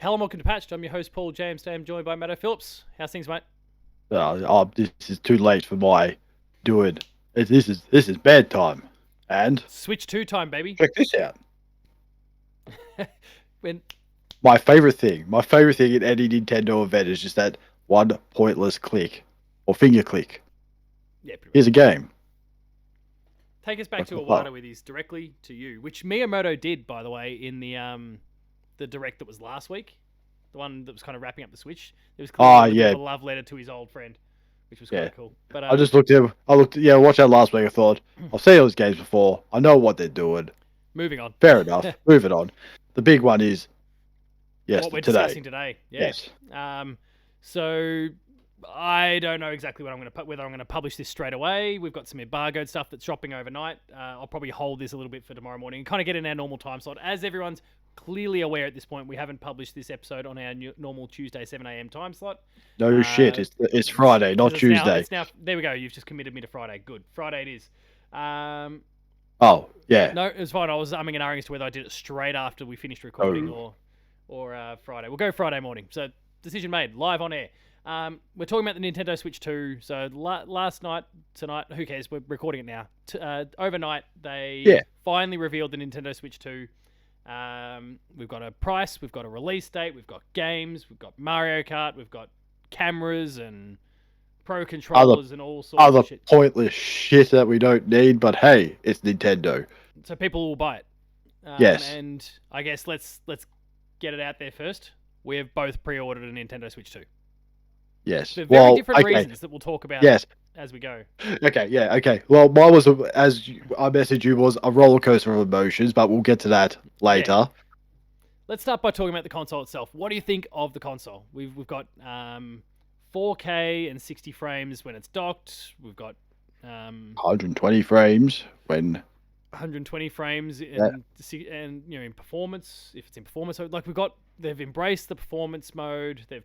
Hello and welcome to Patched. I'm your host, Paul James. Today I'm joined by Matto Phillips. How's things, mate? This is too late for my doing. This is bedtime. And Switch 2 time, baby. check this out. when My favorite thing in any Nintendo event is just that one pointless click or finger click. Yeah, pretty Here's much. a game. Take us back to Oh, Iwata with his directly to you, which Miyamoto did, by the way, in the direct that was last week, the one that was kind of wrapping up the Switch. There was clearly a little bit of yeah, a love letter to his old friend, which was kind yeah. of cool. But I just looked at. Yeah, I watched that last week. I thought I've seen those games before. I know what they're doing. moving on. Fair enough. Moving on. The big one is What we're today. discussing today. Yeah. Yes. So I don't know exactly what I'm going to put, whether I'm going to publish this straight away. We've got some embargoed stuff that's dropping overnight. I'll probably hold this a little bit for tomorrow morning and kind of get in our normal time slot. As everyone's clearly aware at this point, we haven't published this episode on our normal Tuesday 7 a.m. time slot. No shit. It's Friday, not Because Tuesday. it's now. There we go. You've just committed me to Friday. Good. Friday it is. Oh yeah. No, it was fine. I was umming and ahhing as to whether I did it straight after we finished recording or Friday. We'll go Friday morning. So decision made, live on air. We're talking about the Nintendo Switch 2. So last night, tonight, who cares? We're recording it now. Overnight, they finally revealed the Nintendo Switch 2. We've got a price, we've got a release date, we've got games, we've got Mario Kart, we've got cameras and pro controllers and all sorts Other of shit. pointless shit that we don't need, but hey, it's Nintendo. So people will buy it. Yes. And I guess let's get it out there first. We have both pre-ordered a Nintendo Switch 2. Yes. For very different reasons that we'll talk about Yes. as we go. Okay. Yeah. Okay. Well, mine was I messaged you was a roller coaster of emotions, but we'll get to that later. Yeah. Let's start by talking about the console itself. What do you think of the console? We've got 4K and 60 frames when it's docked. We've got 120 frames when 120 frames in in performance. If it's in performance, so they've embraced the performance mode. They've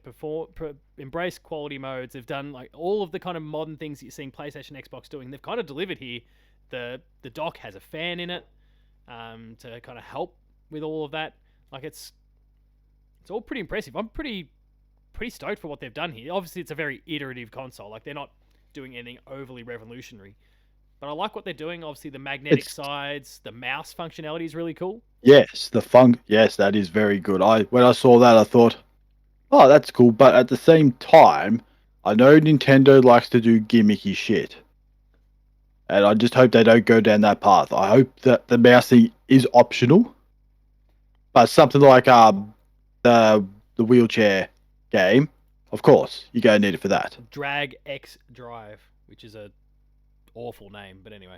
embraced quality modes. They've done like all of the kind of modern things that you're seeing PlayStation, Xbox doing. They've kind of delivered here. The dock has a fan in it to kind of help with all of that. Like it's all pretty impressive. I'm pretty stoked for what they've done here. Obviously, it's a very iterative console. Like they're not doing anything overly revolutionary. But I like what they're doing. Obviously, the magnetic sides, the mouse functionality is really cool. Yes, yes, that is very good. When I saw that, I thought, oh, that's cool. But at the same time, I know Nintendo likes to do gimmicky shit, and I just hope they don't go down that path. I hope that the mousing is optional, but something like the wheelchair game, of course, you're gonna need it for that. Drag X Drive, which is a awful name, but anyway.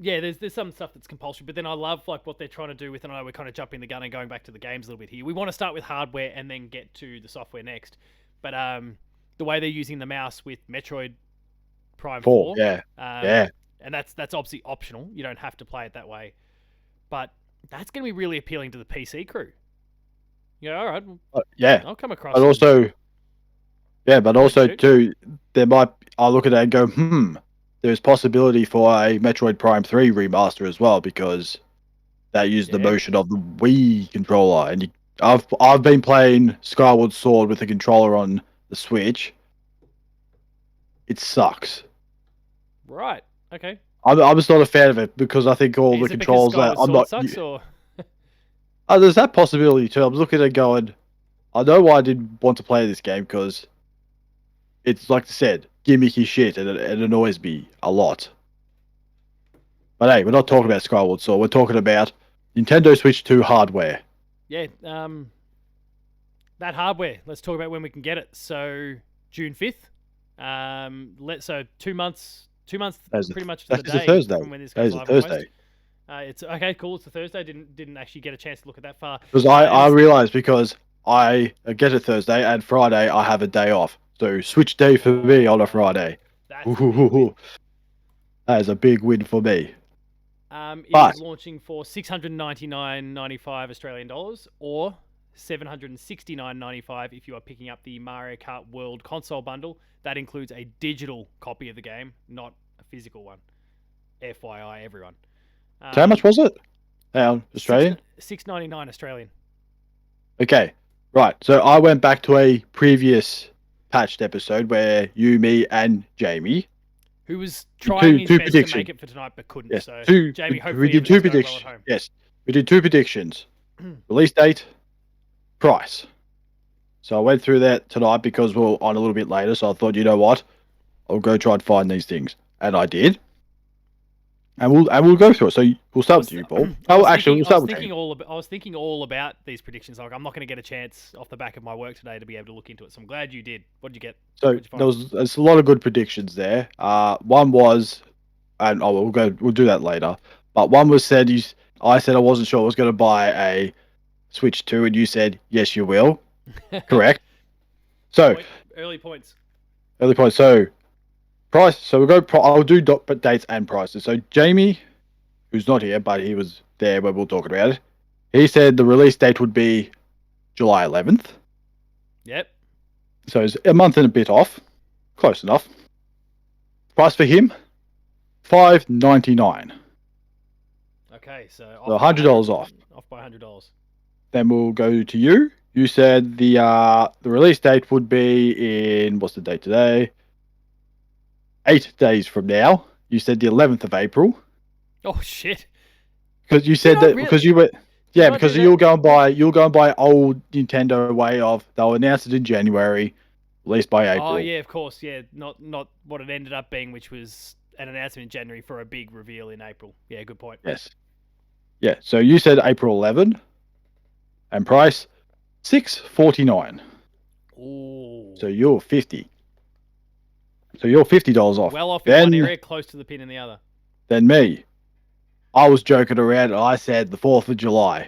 Yeah, there's some stuff that's compulsory, but then I love like what they're trying to do with, and I know we're kind of jumping the gun and going back to the games a little bit here. We want to start with hardware and then get to the software next. But the way they're using the mouse with Metroid Prime 4, yeah, and that's obviously optional. You don't have to play it that way, but that's going to be really appealing to the PC crew. Yeah, all right. Yeah, I'll come across. But also, too, I look at it and go, there's possibility for a Metroid Prime 3 remaster as well, because that used the motion of the Wii controller, and I've been playing Skyward Sword with the controller on the Switch. It sucks. Right. Okay. I'm just not a fan of it because I think all the controls that I'm not. Sucks, or? There's that possibility too. I'm looking at it going, I know why I didn't want to play this game, because it's like I said, gimmicky shit, and it annoys me a lot. But hey, we're not talking about Skyward Sword. We're talking about Nintendo Switch 2 hardware. Yeah, that hardware. Let's talk about when we can get it. So June 5th. So 2 months. 2 months, pretty much to the day from when this goes live. Thursday. It's okay, cool. It's a Thursday. Didn't actually get a chance to look at that far. Because I realized, because I get it Thursday and Friday I have a day off, so Switch day for me on a Friday. That is a big win for me. It is launching for $699.95 Australian dollars, or $769.95 if you are picking up the Mario Kart World console bundle. That includes a digital copy of the game, not a physical one. FYI, everyone. So how much was it? Australian? $6.99 Australian. Okay, right. So I went back to a previous patched episode where you, me, and Jamie Who was did trying his two best to predictions. make it for tonight but couldn't. Yes, So, two. Jamie, We hopefully did two everything's going well at predictions. home. Yes, we did two predictions. Release date, price. So I went through that tonight because we're on a little bit later. So I thought, you know what, I'll go try and find these things, and I did. And we'll go through it. So we'll start with you, Paul. Oh, actually, we'll start with Jamie. I was thinking all about these predictions. Like, I'm not going to get a chance off the back of my work today to be able to look into it. So I'm glad you did. What did you get? So What'd you find? there's a lot of good predictions there. One was, and we'll do that later. But one was said I said I wasn't sure I was going to buy a Switch 2, and you said yes, you will. Correct. So Early points. early point. So price. So we'll go. I'll do dates and prices. So Jamie, who's not here, but he was there when we were talking about it. He said the release date would be July 11th. Yep. So it's a month and a bit off. Close enough. Price for him, $5.99. Okay, so $100 off. Off by $100. Then we'll go to you. You said the release date would be in, what's the date today? 8 days from now. You said the 11th of April. Oh shit! Because you said that because you were because you'll go and buy old Nintendo way of they'll announce it in January, released by April. Oh yeah, of course, yeah. Not what it ended up being, which was an announcement in January for a big reveal in April. Yeah, good point. Yes. Yeah. So you said April 11, and price $6.49. Ooh. So you're 50. So you're $50 off. Well off in one area, close to the pin in the other. Then me. I was joking around and I said the 4th of July.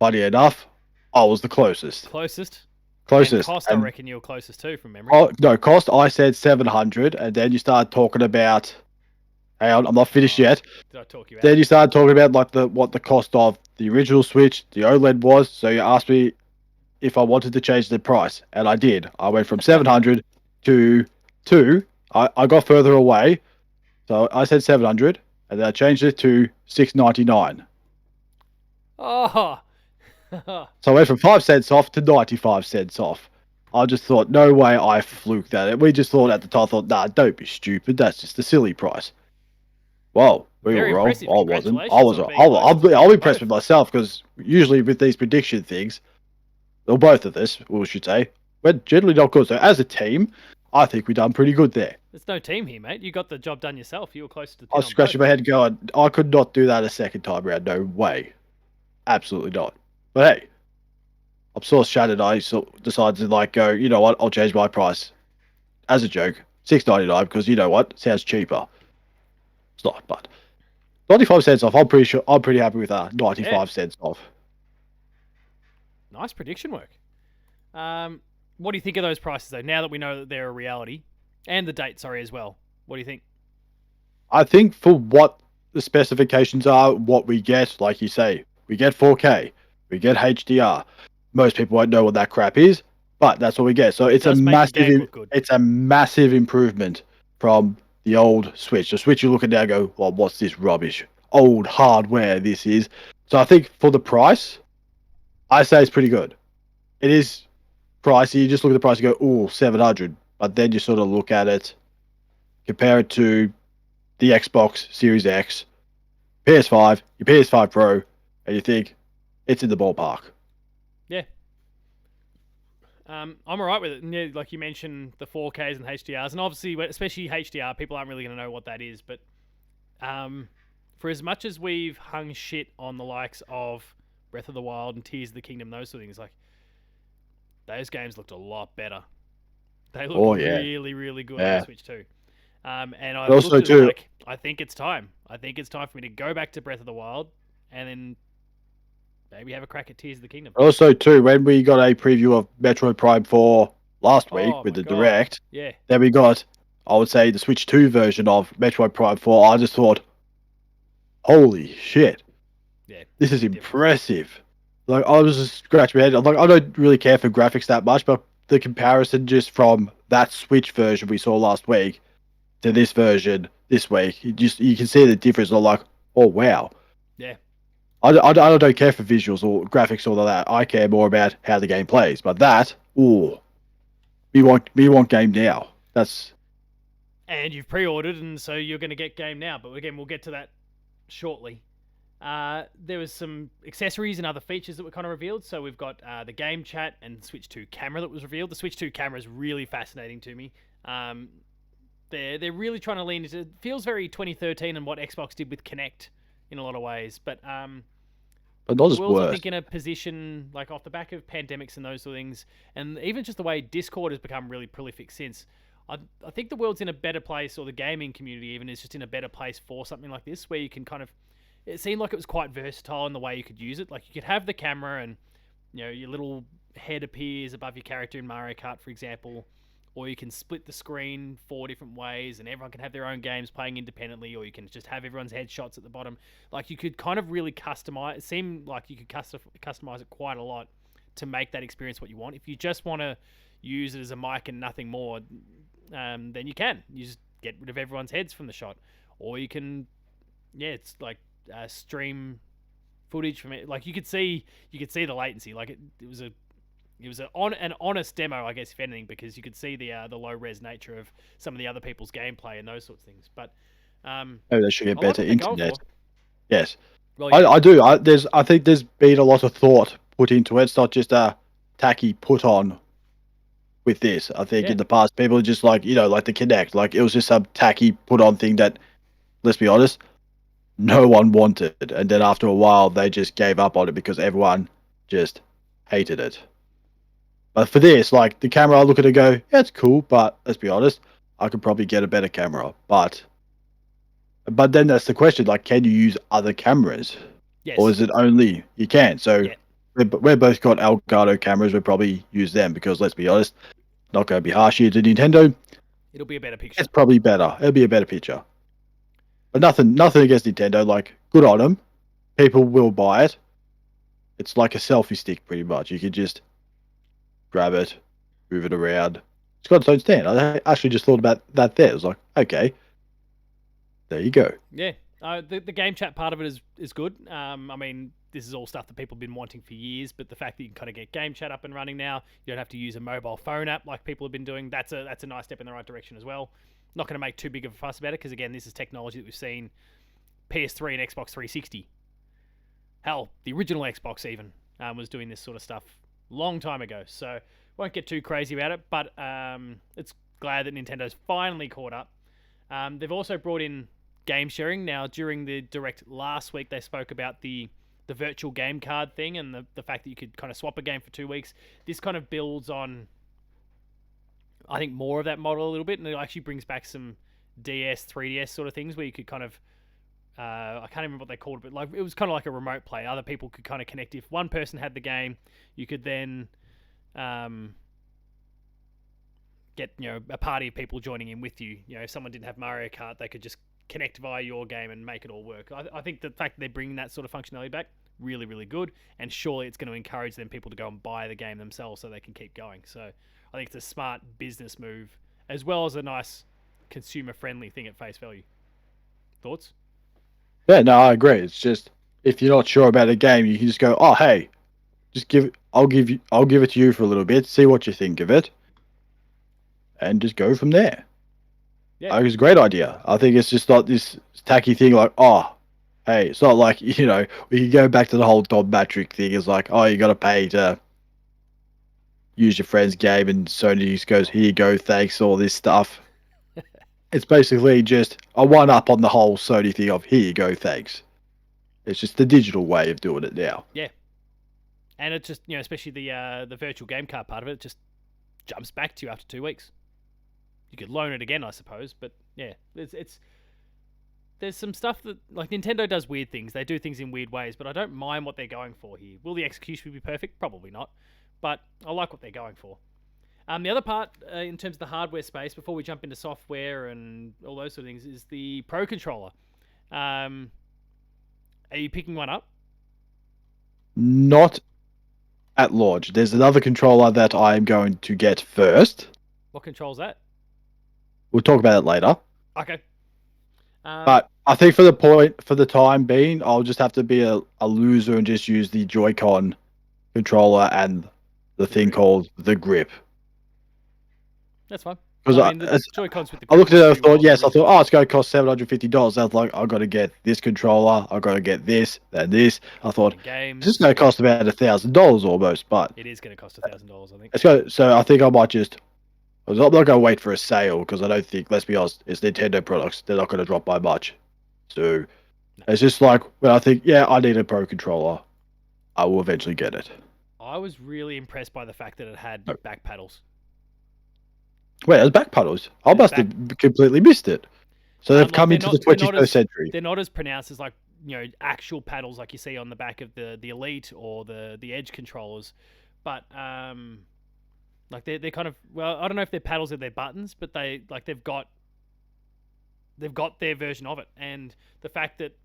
Funny enough, I was the closest. Closest. And cost, I reckon you were closest too, from memory. Oh no, cost. I said 700, and then you started talking about. Hang on, I'm not finished yet. Did I talk you out? Then you started talking about what the cost of the original Switch, the OLED was. So you asked me if I wanted to change the price, and I did. I went from 700 to 2. I got further away, so I said 700, and then I changed it to 699. Oh. So I went from 5 cents off to 95 cents off. I just thought, no way I fluked that. We just thought at the time, nah, don't be stupid. That's just a silly price. Well, we were wrong. I wasn't. I'll be impressed with myself because usually with these prediction things, or both of us, we should say, we're generally not good. So as a team, I think we've done pretty good there. There's no team here, mate. You got the job done yourself. You were close to the pin. I was scratching my head going, I could not do that a second time around. No way. Absolutely not. But hey, I'm sort of shattered. I decided to go, you know what, I'll change my price. As a joke, $6.99 because you know what, sounds cheaper. It's not, but 95 cents off. I'm pretty happy with 95 cents off. Nice prediction work. What do you think of those prices though? Now that we know that they're a reality, and the date, sorry, as well. What do you think? I think for what the specifications are, what we get, like you say, we get 4K, we get HDR. Most people won't know what that crap is, but that's what we get. So it's a massive improvement from the old Switch. The Switch you look at now and go, well, what's this rubbish? Old hardware this is. So I think for the price, I say it's pretty good. It is pricey. You just look at the price and go, ooh, 700. But then you sort of look at it, compare it to the Xbox Series X, PS5, your PS5 Pro, and you think it's in the ballpark. Yeah. I'm alright with it. And yeah, like you mentioned, the 4Ks and HDRs, and obviously, especially HDR, people aren't really going to know what that is. But for as much as we've hung shit on the likes of Breath of the Wild and Tears of the Kingdom, those sort of things, like those games looked a lot better. They look really, really good on the Switch too. And I also too, I think it's time. I think it's time for me to go back to Breath of the Wild, and then maybe have a crack at Tears of the Kingdom. Also, too, when we got a preview of Metroid Prime 4 last week with the Direct, then we got, I would say, the Switch 2 version of Metroid Prime 4. I just thought, holy shit. Yeah, this is impressive. Like, I was just scratching my head. Like, I don't really care for graphics that much, but the comparison just from that Switch version we saw last week to this version this week, you can see the difference. I'm like, oh, wow. Yeah. I don't care for visuals or graphics or all that. I care more about how the game plays. But that, ooh, we want game now. That's And you've pre-ordered, and so you're going to get game now. But again, we'll get to that shortly. There was some accessories and other features that were kind of revealed. So we've got the game chat and Switch 2 camera that was revealed. The Switch 2 camera is really fascinating to me. They're really trying to lean into. It feels very 2013 and what Xbox did with Kinect in a lot of ways. But not the as world's, I worse. think, in a position like off the back of pandemics and those sort of things, and even just the way Discord has become really prolific since. I think the world's in a better place, or the gaming community even is just in a better place for something like this, where you can kind of. It seemed like it was quite versatile in the way you could use it. Like you could have the camera, and your little head appears above your character in Mario Kart, for example, or you can split the screen 4 different ways, and everyone can have their own games playing independently, or you can just have everyone's headshots at the bottom. Like you could kind of really customize. It seemed like you could customize it quite a lot to make that experience what you want. If you just want to use it as a mic and nothing more, then you can. You just get rid of everyone's heads from the shot, or you can, yeah, it's like stream footage from it. Like you could see the latency. Like it was an honest demo, I guess, if anything, because you could see the low res nature of some of the other people's gameplay and those sorts of things. But Maybe they should get I like better what they're going internet. for. Yes, Well, yeah, I do. I think there's been a lot of thought put into it. It's not just a tacky put on with this. I think yeah, in the past people are just like like the Kinect, like it was just some tacky put on thing that, let's be honest, no one wanted, and then after a while they just gave up on it because everyone just hated it. But for this, like the camera, I look at it and go, yeah, it's cool, but let's be honest, I could probably get a better camera. But then that's the question, like, can you use other cameras? Or yes, is it only you can? So yeah. we're both got Elgato cameras, we'll probably use them because let's be honest, not going to be harsh here to Nintendo. It'll be a better picture. It's probably better. It'll be a better picture. But nothing against Nintendo. Like, good on them. People will buy it. It's like a selfie stick, pretty much. You can just grab it, move it around. It's got its own stand. I actually just thought about that there. It was like, okay, there you go. Yeah, the game chat part of it is good. I mean, this is all stuff that people have been wanting for years, but the fact that you can kind of get game chat up and running now, you don't have to use a mobile phone app like people have been doing. That's a nice step in the right direction as well. Not going to make too big of a fuss about it because again, this is technology that we've seen PS3 and Xbox 360. Hell, the original Xbox even was doing this sort of stuff long time ago. So won't get too crazy about it, but it's glad that Nintendo's finally caught up. They've also brought in game sharing. Now, during the direct last week, they spoke about the virtual game card thing and the fact that you could kind of swap a game for 2 weeks. This kind of builds on, I think, more of that model a little bit, and it actually brings back some DS, 3DS sort of things where you could kind of I can't remember what they called it, but like it was kind of like a remote play. Other people could kind of connect. If one person had the game, you could then get a party of people joining in with you. If someone didn't have Mario Kart, they could just connect via your game and make it all work. I think the fact that they're bringing that sort of functionality back, really, really good, and surely it's going to encourage them people to go and buy the game themselves so they can keep going. So I think it's a smart business move as well as a nice consumer-friendly thing at face value. Thoughts? Yeah, no, I agree. It's just if you're not sure about a game, you can just go, oh hey, just I'll give it to you for a little bit, see what you think of it, and just go from there. Yeah. I think it's a great idea. I think it's just not this tacky thing like, oh, hey, it's not like, we can go back to the whole Don Matrick thing. It's like, oh, you got to pay to use your friend's game, and Sony just goes, here you go, thanks, all this stuff. It's basically just a one-up on the whole Sony thing of, here you go, thanks. It's just the digital way of doing it now. Yeah. And it just, especially the virtual game card part of it, just jumps back to you after 2 weeks. You could loan it again, I suppose, but yeah, it's there's some stuff that like Nintendo does weird things. They do things in weird ways, but I don't mind what they're going for here. Will the execution be perfect? Probably not, but I like what they're going for. The other part, in terms of the hardware space, before we jump into software and all those sort of things, is the Pro controller. Are you picking one up? Not at launch. There's another controller that I'm going to get first. What controls that? We'll talk about it later. Okay. But I think for the time being, I'll just have to be a loser and just use the Joy-Con controller and the thing grip. called the grip. That's fine. Because I mean, the Joy Cons with the I grip looked at work it, I pretty well thought, on the yes, I thought, original. oh, it's going to cost $750. I was like, I've got to get this controller, I've got to get this, then this. I thought, And this is games. going to cost about $1,000 almost, but It is going to cost $1,000, I think. it's go. So I think I might just. I'm not going to wait for a sale because I don't think. Let's be honest, it's Nintendo products. They're not going to drop by much. So No. it's just like when I think, yeah, I need a pro controller. I will eventually get it. I was really impressed by the fact that it had No. back paddles. Wait, there's back paddles. I There's must have completely missed it. So they've like come into the they're not 21st as century. they're not as pronounced as like actual paddles like you see on the back of the Elite or the Edge controllers, but like they're kind of, well, I don't know if they're paddles or they're buttons, but they've got their version of it. And the fact that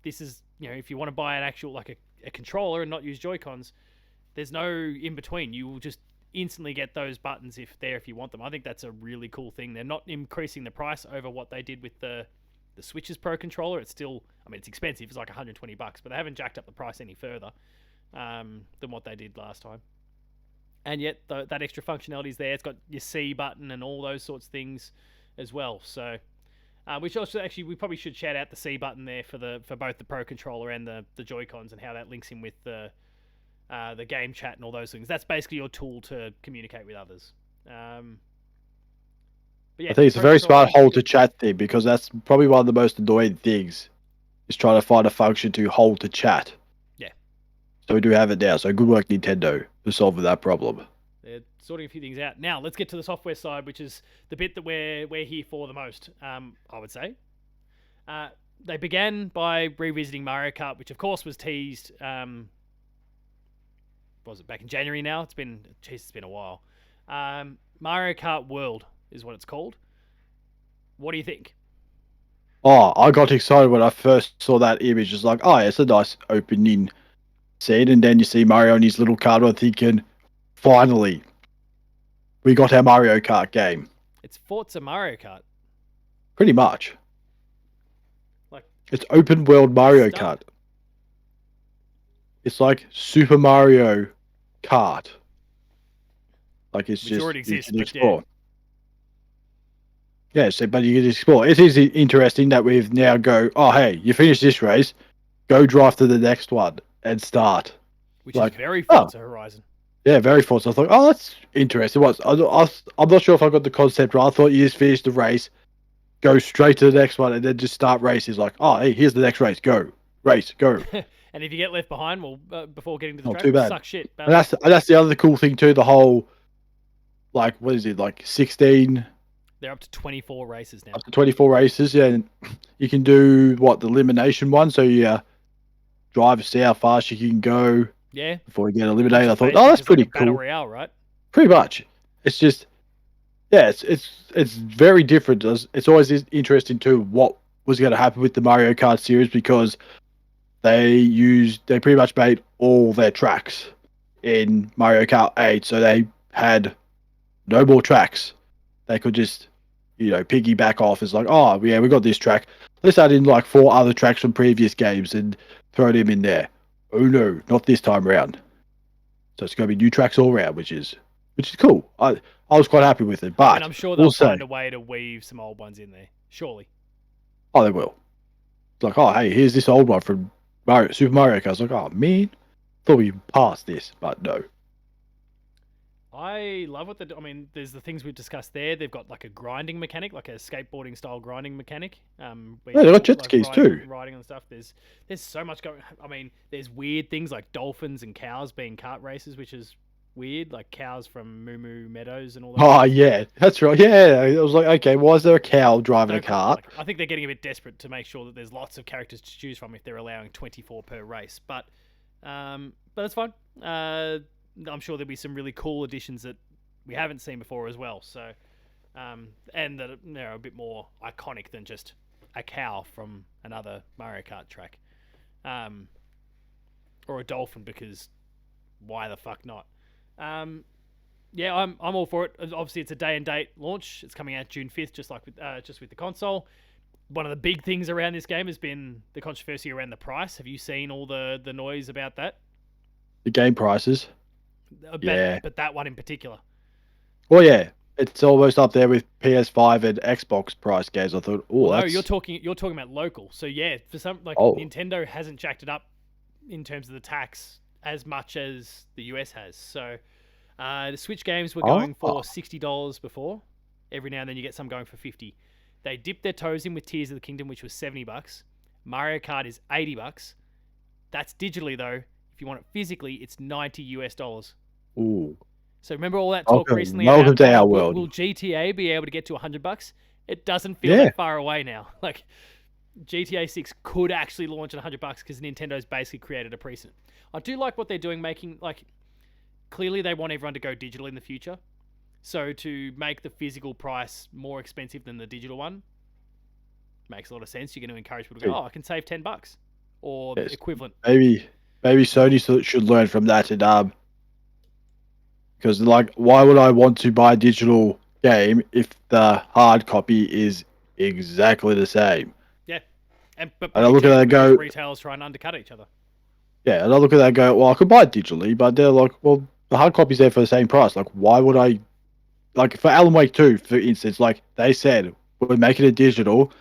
this is, if you want to buy an actual like a controller and not use Joy Cons, there's no in between. You will just instantly get those buttons if you want them. I think that's a really cool thing. They're not increasing the price over what they did with the Switch's Pro controller. It's still, I mean, it's expensive. It's like $120, but they haven't jacked up the price any further than what they did last time. And yet that extra functionality is there. It's got your C button and all those sorts of things as well. So, which also actually we probably should shout out the C button there for both the Pro controller and the Joy Cons and how that links in with the game chat and all those things. That's basically your tool to communicate with others. But yeah, I think it's a Pro very controller, smart hold to chat thing because that's probably one of the most annoying things is trying to find a function to hold to chat. Yeah. So we do have it now. So good work, Nintendo, for solving that problem. They're sorting a few things out. Now let's get to the software side, which is the bit that we're here for the most. I would say. They began by revisiting Mario Kart, which of course was teased. Was it back in January now? It's been a while. Mario Kart World is what it's called. What do you think? Oh, I got excited when I first saw that image. It's like, oh, it's a nice opening scene, and then you see Mario on his little cart. I'm thinking, finally, we got our Mario Kart game. It's Forza Mario Kart. Pretty much. Like, it's open world Mario stunned. Kart. It's like Super Mario Kart. Like it's Which just already you exists, can but explore. Yeah, so but you can explore. It is interesting that we've now go. Oh, hey, you finished this race, go drive to the next one and start. Which Like, is very oh, Forza Horizon. yeah, very fun. So I thought, oh, that's interesting. I'm not sure if I got the concept right. I thought you just finish the race, go straight to the next one, and then just start races. Like, oh, hey, here's the next race. Go, race, go. And if you get left behind, well, before getting to the Not track, too bad. suck shit. And that's the other cool thing too. The whole, like, what is it, like 16 They're up to 24 races now. up to 24 races? Yeah, and you can do what, the elimination one. So you drive, see how fast you can go. Yeah. Before you get eliminated. I thought, Basically oh, that's just pretty like a battle cool. royale, right? Pretty much. It's just, yeah, it's very different. It's always interesting too what was going to happen with the Mario Kart series because they pretty much made all their tracks in Mario Kart 8, so they had no more tracks. They could just, piggyback off. It's like, oh yeah, we got this track. Let's add in like 4 other tracks from previous games and throw them in there. Oh no, not this time around. So it's going to be new tracks all around, which is cool. I was quite happy with it, but And I'm sure they'll also, find a way to weave some old ones in there. Surely. oh, they will. It's like, oh, hey, here's this old one from Super Mario Kart. I was like, oh man, thought we passed this, but no. I love what I mean, there's the things we've discussed there. They've got like a grinding mechanic, like a skateboarding style grinding mechanic. Yeah, they got jet skis too. Riding and stuff. There's so much going. I mean, there's weird things like dolphins and cows being kart races, which is weird, like cows from Moo Moo Meadows and all that. Oh yeah, that's right. Yeah, I was like, okay, why is there a cow driving a Don't cart? like, I think they're getting a bit desperate to make sure that there's lots of characters to choose from if they're allowing 24 per race. But it's fine. I'm sure there'll be some really cool additions that we haven't seen before as well. So, and that they're a bit more iconic than just a cow from another Mario Kart track, or a dolphin, because why the fuck not? Yeah, I'm all for it. Obviously, it's a day and date launch. It's coming out June 5th, just with the console. one of the big things around this game has been the controversy around the price. Have you seen all the noise about that? The game prices. Yeah. But that one in particular. Well, yeah. It's almost up there with PS5 and Xbox price games. I thought, Well, oh, no, that's you're talking about local. So yeah, for some like oh, Nintendo hasn't jacked it up in terms of the tax as much as the US has. So the Switch games were going for $60 before. Every now and then you get some going for 50. They dipped their toes in with Tears of the Kingdom, which was $70. Mario Kart is $80. That's digitally though. If you want it physically, it's 90 US dollars. ooh. So remember all that talk recently Welcome about to our world. will GTA be able to get to $100? It doesn't feel Yeah. that far away now. Like GTA 6 could actually launch at $100 because Nintendo's basically created a precedent. I do like what they're doing, making like clearly they want everyone to go digital in the future. So to make the physical price more expensive than the digital one makes a lot of sense. You're going to encourage people to go, oh, I can save $10 or Yes. equivalent. Maybe Sony should learn from that and because like why would I want to buy a digital game if the hard copy is exactly the same? Yeah. But And I probably look at cheaper that and because go, retailers try and undercut each other. yeah, and I look at that and go, well, I could buy it digitally, but they're like, well, the hard copy's there for the same price. Like, why would I? Like for Alan Wake 2, for instance, like they said, we're making it digital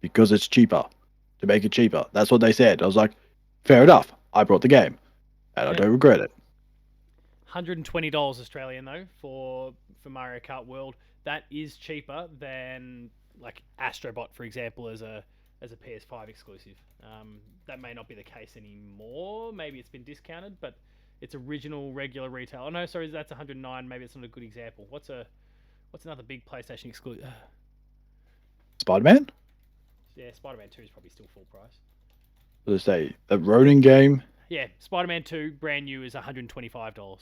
because it's cheaper. To make it cheaper. That's what they said. I was like, fair enough. I brought the game. And I don't regret it. $120 Australian though for Mario Kart World. That is cheaper than like Astrobot, for example, as a PS5 exclusive. That may not be the case anymore. Maybe it's been discounted, but its original regular retail. Oh no, sorry, that's 109. Maybe it's not a good example. What's another big PlayStation exclusive? Spider-Man? Yeah, Spider-Man 2 is probably still full price. What did I say? The Ronin game? Yeah, Spider-Man 2 brand new is $125.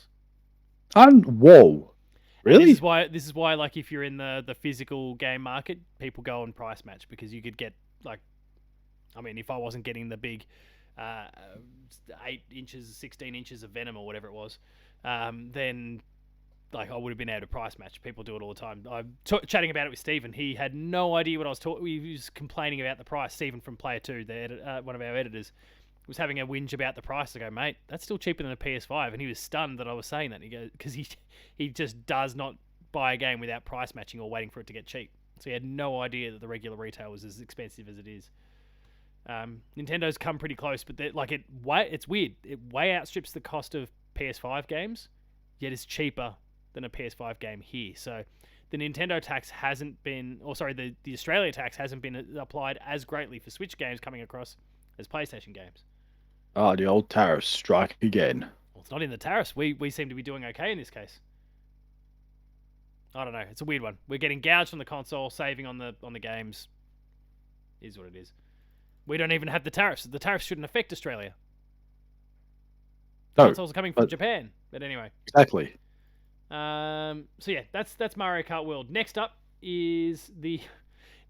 Whoa. Really? And this is why like if you're in the physical game market, people go and price match because you could get like, I mean, if I wasn't getting the big 8 inches, 16 inches of Venom or whatever it was, then like I would have been able to price match. People do it all the time. I'm chatting about it with Stephen. He had no idea what I was talking. He was complaining about the price. Stephen from Player 2, one of our editors, was having a whinge about the price. I go, mate, that's still cheaper than a PS5, and he was stunned that I was saying that. And he goes, because he just does not buy a game without price matching or waiting for it to get cheap. So he had no idea that the regular retail was as expensive as it is. Nintendo's come pretty close, but it's weird. It way outstrips the cost of PS5 games, yet it's cheaper than a PS5 game here. So the Nintendo tax hasn't been, or sorry, the Australia tax hasn't been applied as greatly for Switch games coming across as PlayStation games. Oh, the old tariffs strike again. Well, it's not in the tariffs. We seem to be doing okay in this case. I don't know. It's a weird one. We're getting gouged on the console, saving on the games. Is what it is. We don't even have the tariffs. The tariffs shouldn't affect Australia. The consoles are coming from Japan. But anyway. Exactly. So yeah, that's Mario Kart World. Next up is the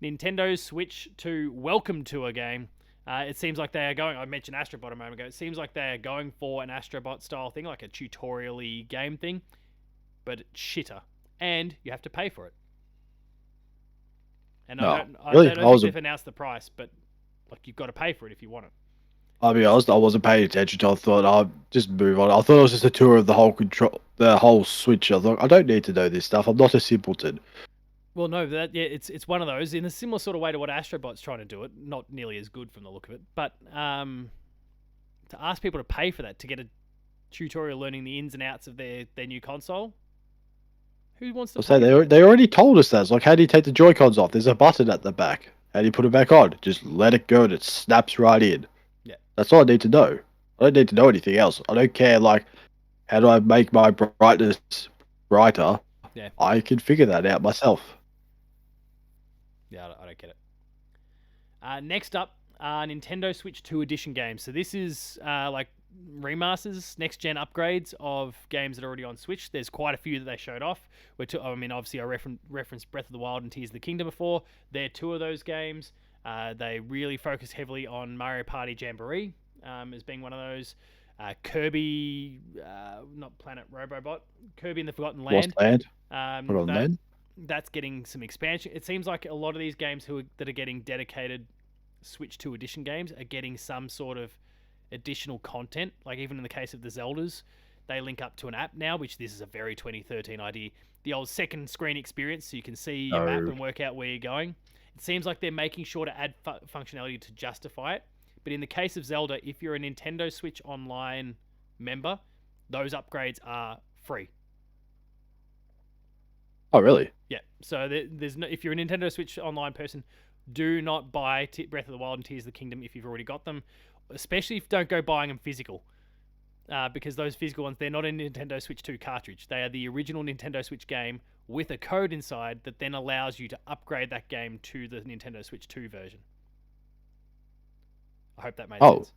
Nintendo Switch 2 Welcome Tour game. It seems like they are going. I mentioned Astrobot a moment ago. It seems like they are going for an Astrobot style thing, like a tutorial-y game thing, but shitter, and you have to pay for it. And I don't think they've announced the price, but like you've got to pay for it if you want it. I'll be honest, I wasn't paying attention. I thought I'll just move on. I thought it was just a tour of the whole Switch. I thought I don't need to know this stuff. I'm not a simpleton. Well, no, it's one of those in a similar sort of way to what Astrobot's trying to do it. Not nearly as good from the look of it, but to ask people to pay for that to get a tutorial learning the ins and outs of their new console. Who wants to? Say they already told us that. It's like, how do you take the Joy-Cons off? There's a button at the back. How do you put it back on? Just let it go and it snaps right in. Yeah, that's all I need to know. I don't need to know anything else. I don't care. Like, how do I make my brightness brighter? Yeah, I can figure that out myself. Yeah, I don't get it. Next up, Nintendo Switch 2 Edition games. So this is like remasters, next-gen upgrades of games that are already on Switch. There's quite a few that they showed off. I mean, obviously, I referenced Breath of the Wild and Tears of the Kingdom before. They're two of those games. They really focus heavily on Mario Party Jamboree as being one of those. Kirby, not Planet Robobot, Kirby in the Forgotten Land. Lost Land. Forgotten Land. that's getting some expansion. It seems like a lot of these games that are getting dedicated Switch 2 edition games are getting some sort of additional content. Like even in the case of the Zeldas, they link up to an app now, which this is a very 2013 idea. The old second screen experience, so you can see your map No. and work out where you're going. It seems like they're making sure to add functionality to justify it. But in the case of Zelda, if you're a Nintendo Switch Online member, those upgrades are free. Oh, really? Yeah. So there's no, if you're a Nintendo Switch Online person, do not buy Breath of the Wild and Tears of the Kingdom if you've already got them. Especially if don't go buying them physical. Because those physical ones, they're not a Nintendo Switch 2 cartridge. They are the original Nintendo Switch game with a code inside that then allows you to upgrade that game to the Nintendo Switch 2 version. I hope that made sense.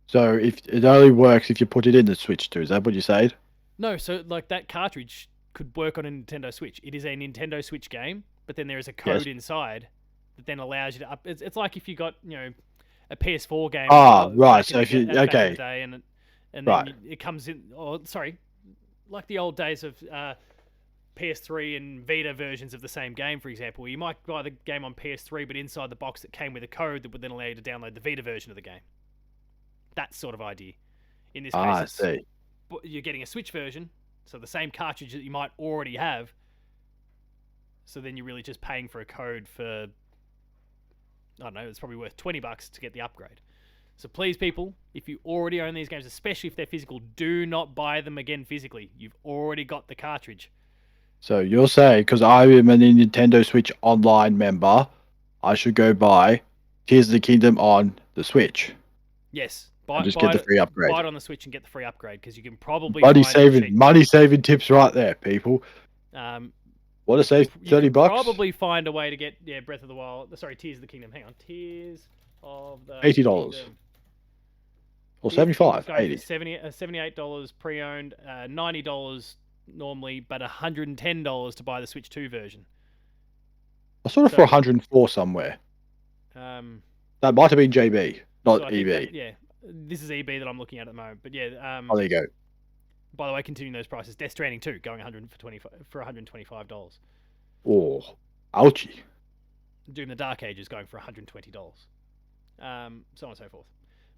So if it only works if you put it in the Switch 2, is that what you said? No, so like that cartridge could work on a Nintendo Switch. It is a Nintendo Switch game, but then there is a code inside that then allows you to up. It's like if you got a PS4 game. Right. So if you back in the day, and then right. it comes in. Or sorry, like the old days of PS3 and Vita versions of the same game, for example. You might buy the game on PS3, but inside the box it came with a code that would then allow you to download the Vita version of the game. That sort of idea. In this case, I see. You're getting a Switch version, so the same cartridge that you might already have. So then you're really just paying for a code for, I don't know, it's probably worth $20 to get the upgrade. So please, people, if you already own these games, especially if they're physical, do not buy them again physically. You've already got the cartridge. So you're saying, because I am a Nintendo Switch Online member, I should go buy Tears of the Kingdom on the Switch. Yes. Just get the free upgrade. Buy it on the Switch and get the free upgrade, because you can probably money saving tips right there, people. What to save $30? Probably find a way to get Breath of the Wild. Sorry, Tears of the Kingdom. Hang on, Tears of the $80 Kingdom. Or $75, $78 pre-owned, $90 normally, but $110 to buy the Switch 2 version. I saw it for $104 somewhere. That might have been JB, not EB. This is EB that I'm looking at the moment. But yeah. Oh, there you go. By the way, continuing those prices, Death Stranding 2 going $125. Oh, ouchie. Doom the Dark Ages going for $120. So on and so forth.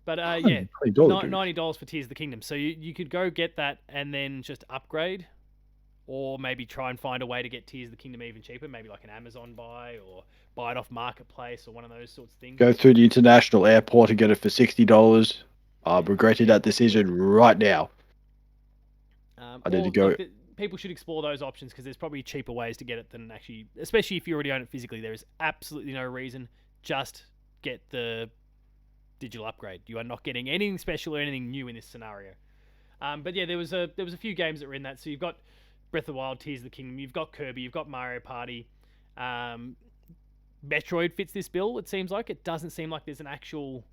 But yeah, $90 for Tears of the Kingdom. So you could go get that and then just upgrade, or maybe try and find a way to get Tears of the Kingdom even cheaper, maybe like an Amazon buy or buy it off Marketplace or one of those sorts of things. Go through the international airport and get it for $60. I'm regretting that decision right now. I need to go. People should explore those options, because there's probably cheaper ways to get it than actually, especially if you already own it physically. There is absolutely no reason. Just get the digital upgrade. You are not getting anything special or anything new in this scenario. But yeah, there was a few games that were in that. So you've got Breath of the Wild, Tears of the Kingdom, you've got Kirby, you've got Mario Party. Metroid fits this bill, it seems like. It doesn't seem like there's an actual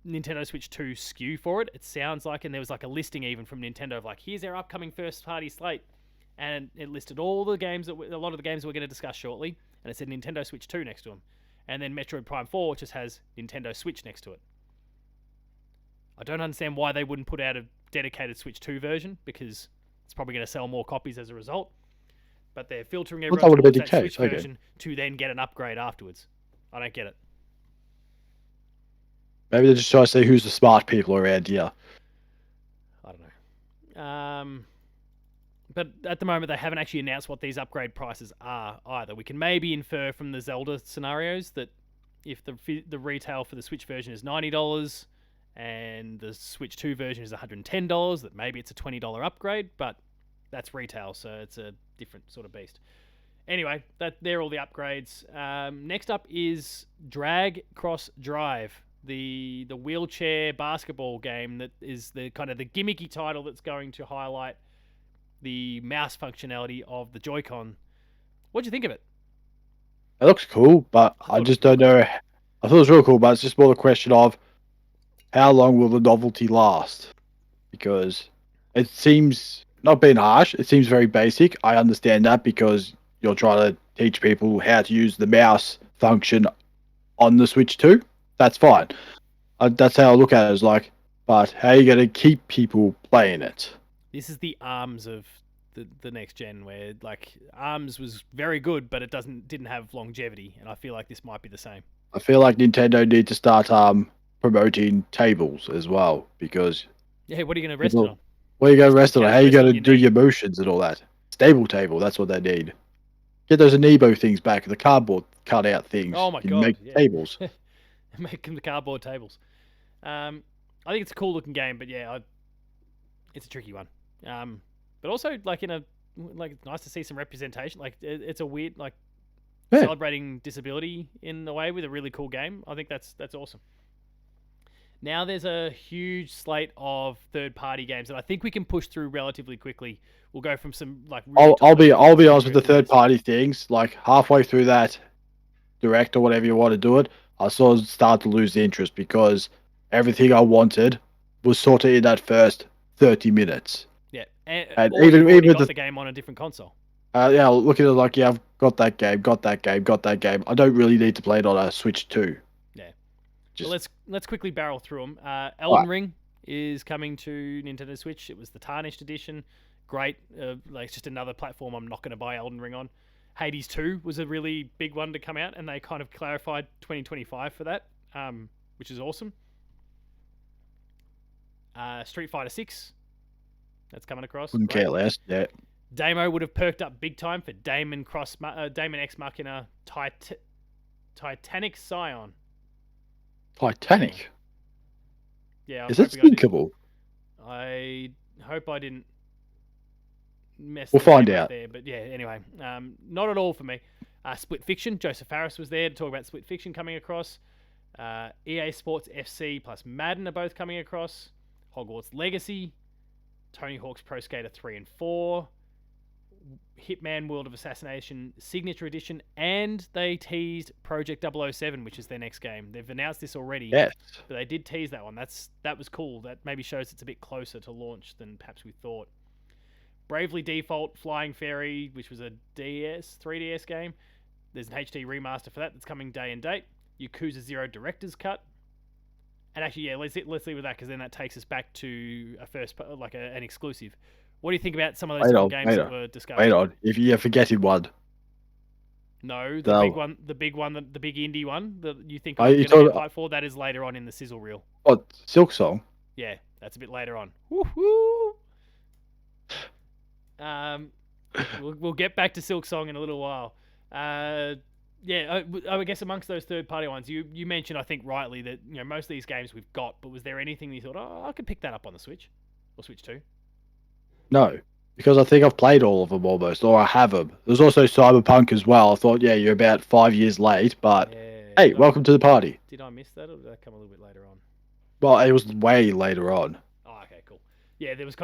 Nintendo Switch 2 SKU for it. It sounds like, and there was like a listing even from Nintendo of like, here's our upcoming first party slate. And it listed all the games, a lot of the games we're going to discuss shortly. And it said Nintendo Switch 2 next to them. And then Metroid Prime 4 just has Nintendo Switch next to it. I don't understand why they wouldn't put out a dedicated Switch 2 version, because it's probably going to sell more copies as a result. But they're filtering everyone towards that Switch version to then get an upgrade afterwards. I don't get it. Maybe they're just trying to see who's the smart people around here. I don't know. But at the moment, they haven't actually announced what these upgrade prices are either. We can maybe infer from the Zelda scenarios that if the retail for the Switch version is $90 and the Switch 2 version is $110, that maybe it's a $20 upgrade, but that's retail, so it's a different sort of beast. Anyway, they're all the upgrades. Next up is Drag Cross Drive, the wheelchair basketball game that is the kind of the gimmicky title that's going to highlight the mouse functionality of the Joy-Con. What'd you think of it? It looks cool, but I just don't know. I thought it was real cool, but it's just more the question of how long will the novelty last? Because it seems, not being harsh, it seems very basic. I understand that, because you're trying to teach people how to use the mouse function on the Switch 2. That's fine. That's how I look at it, as like, but how are you going to keep people playing it? This is the Arms of the next gen, where like Arms was very good, but it didn't have longevity, and I feel like this might be the same. I feel like Nintendo need to start promoting tables as well because Yeah, what are you going to rest it people, on? where you going to Rest on rest on it? couch, How you rest going on to your do knee. your motions and all that? Stable table, that's what they need. Get those Amiibo things back, the cardboard cutout things. Oh my You can make god, yeah. tables. Make them the cardboard tables. I think it's a cool looking game, but yeah, it's a tricky one. But also like it's nice to see some representation. Like it's a weird like Yeah. celebrating disability in a way with a really cool game. I think that's awesome. Now there's a huge slate of third-party games that I think we can push through relatively quickly. We'll go from some like really top of the I'll list be to honest with the the third rest. party things. Like halfway through that direct or whatever you want to do it, I sort of start to lose interest because everything I wanted was sort of in that first 30 minutes. Yeah, And or you've already even got the the game on a different console. yeah, look at it like, yeah, I've got that game, got that game, got that game. I don't really need to play it on a Switch 2. Yeah. But Just let's quickly barrel through them. Elden right. Ring is coming to Nintendo Switch. It was the Tarnished edition. Great. Like it's just another platform I'm not going to buy Elden Ring on. Hades 2 was a really big one to come out, and they kind of clarified 2025 for that, which is awesome. Street Fighter 6, that's coming across. Couldn't Great. care less. Yeah. Damo would have perked up big time for Damon X Machina Titanic Scion. Titanic. Yeah, I'm Is it hoping I didn't. thinkable? I hope I didn't mess We'll the find name up out. there, but yeah. Anyway, not at all for me. Split Fiction. Joseph Harris was there to talk about Split Fiction coming across. EA Sports FC plus Madden are both coming across. Hogwarts Legacy, Tony Hawk's Pro Skater 3 and 4, Hitman World of Assassination Signature Edition, and they teased Project 007, which is their next game. They've announced this already, Yes. but they did tease that one. That was cool. That maybe shows it's a bit closer to launch than perhaps we thought. Bravely Default Flying Fairy, which was a 3DS game. There's an HD remaster for that that's coming day and date. Yakuza 0 Director's Cut. And actually, yeah, let's leave with that because then that takes us back to an exclusive. What do you think about some of those cool games that were discussed? Wait on. If you're forgetting one. No, the big one, the big indie one that you think I'm going to get hyped for, that is later on in the sizzle reel. What, Silk Song? Yeah, that's a bit later on. Woohoo! We'll get back to Silk Song in a little while. Yeah, I guess amongst those third-party ones, you mentioned, I think rightly, that most of these games we've got, but was there anything that you thought, oh, I could pick that up on the Switch or Switch 2? No, because I think I've played all of them almost, or I have them. There's also Cyberpunk as well. I thought, yeah, you're about 5 years late, but hey, welcome to the party. Did I miss that, or did that come a little bit later on? Well, it was way later on. Oh, okay, cool. Yeah, there was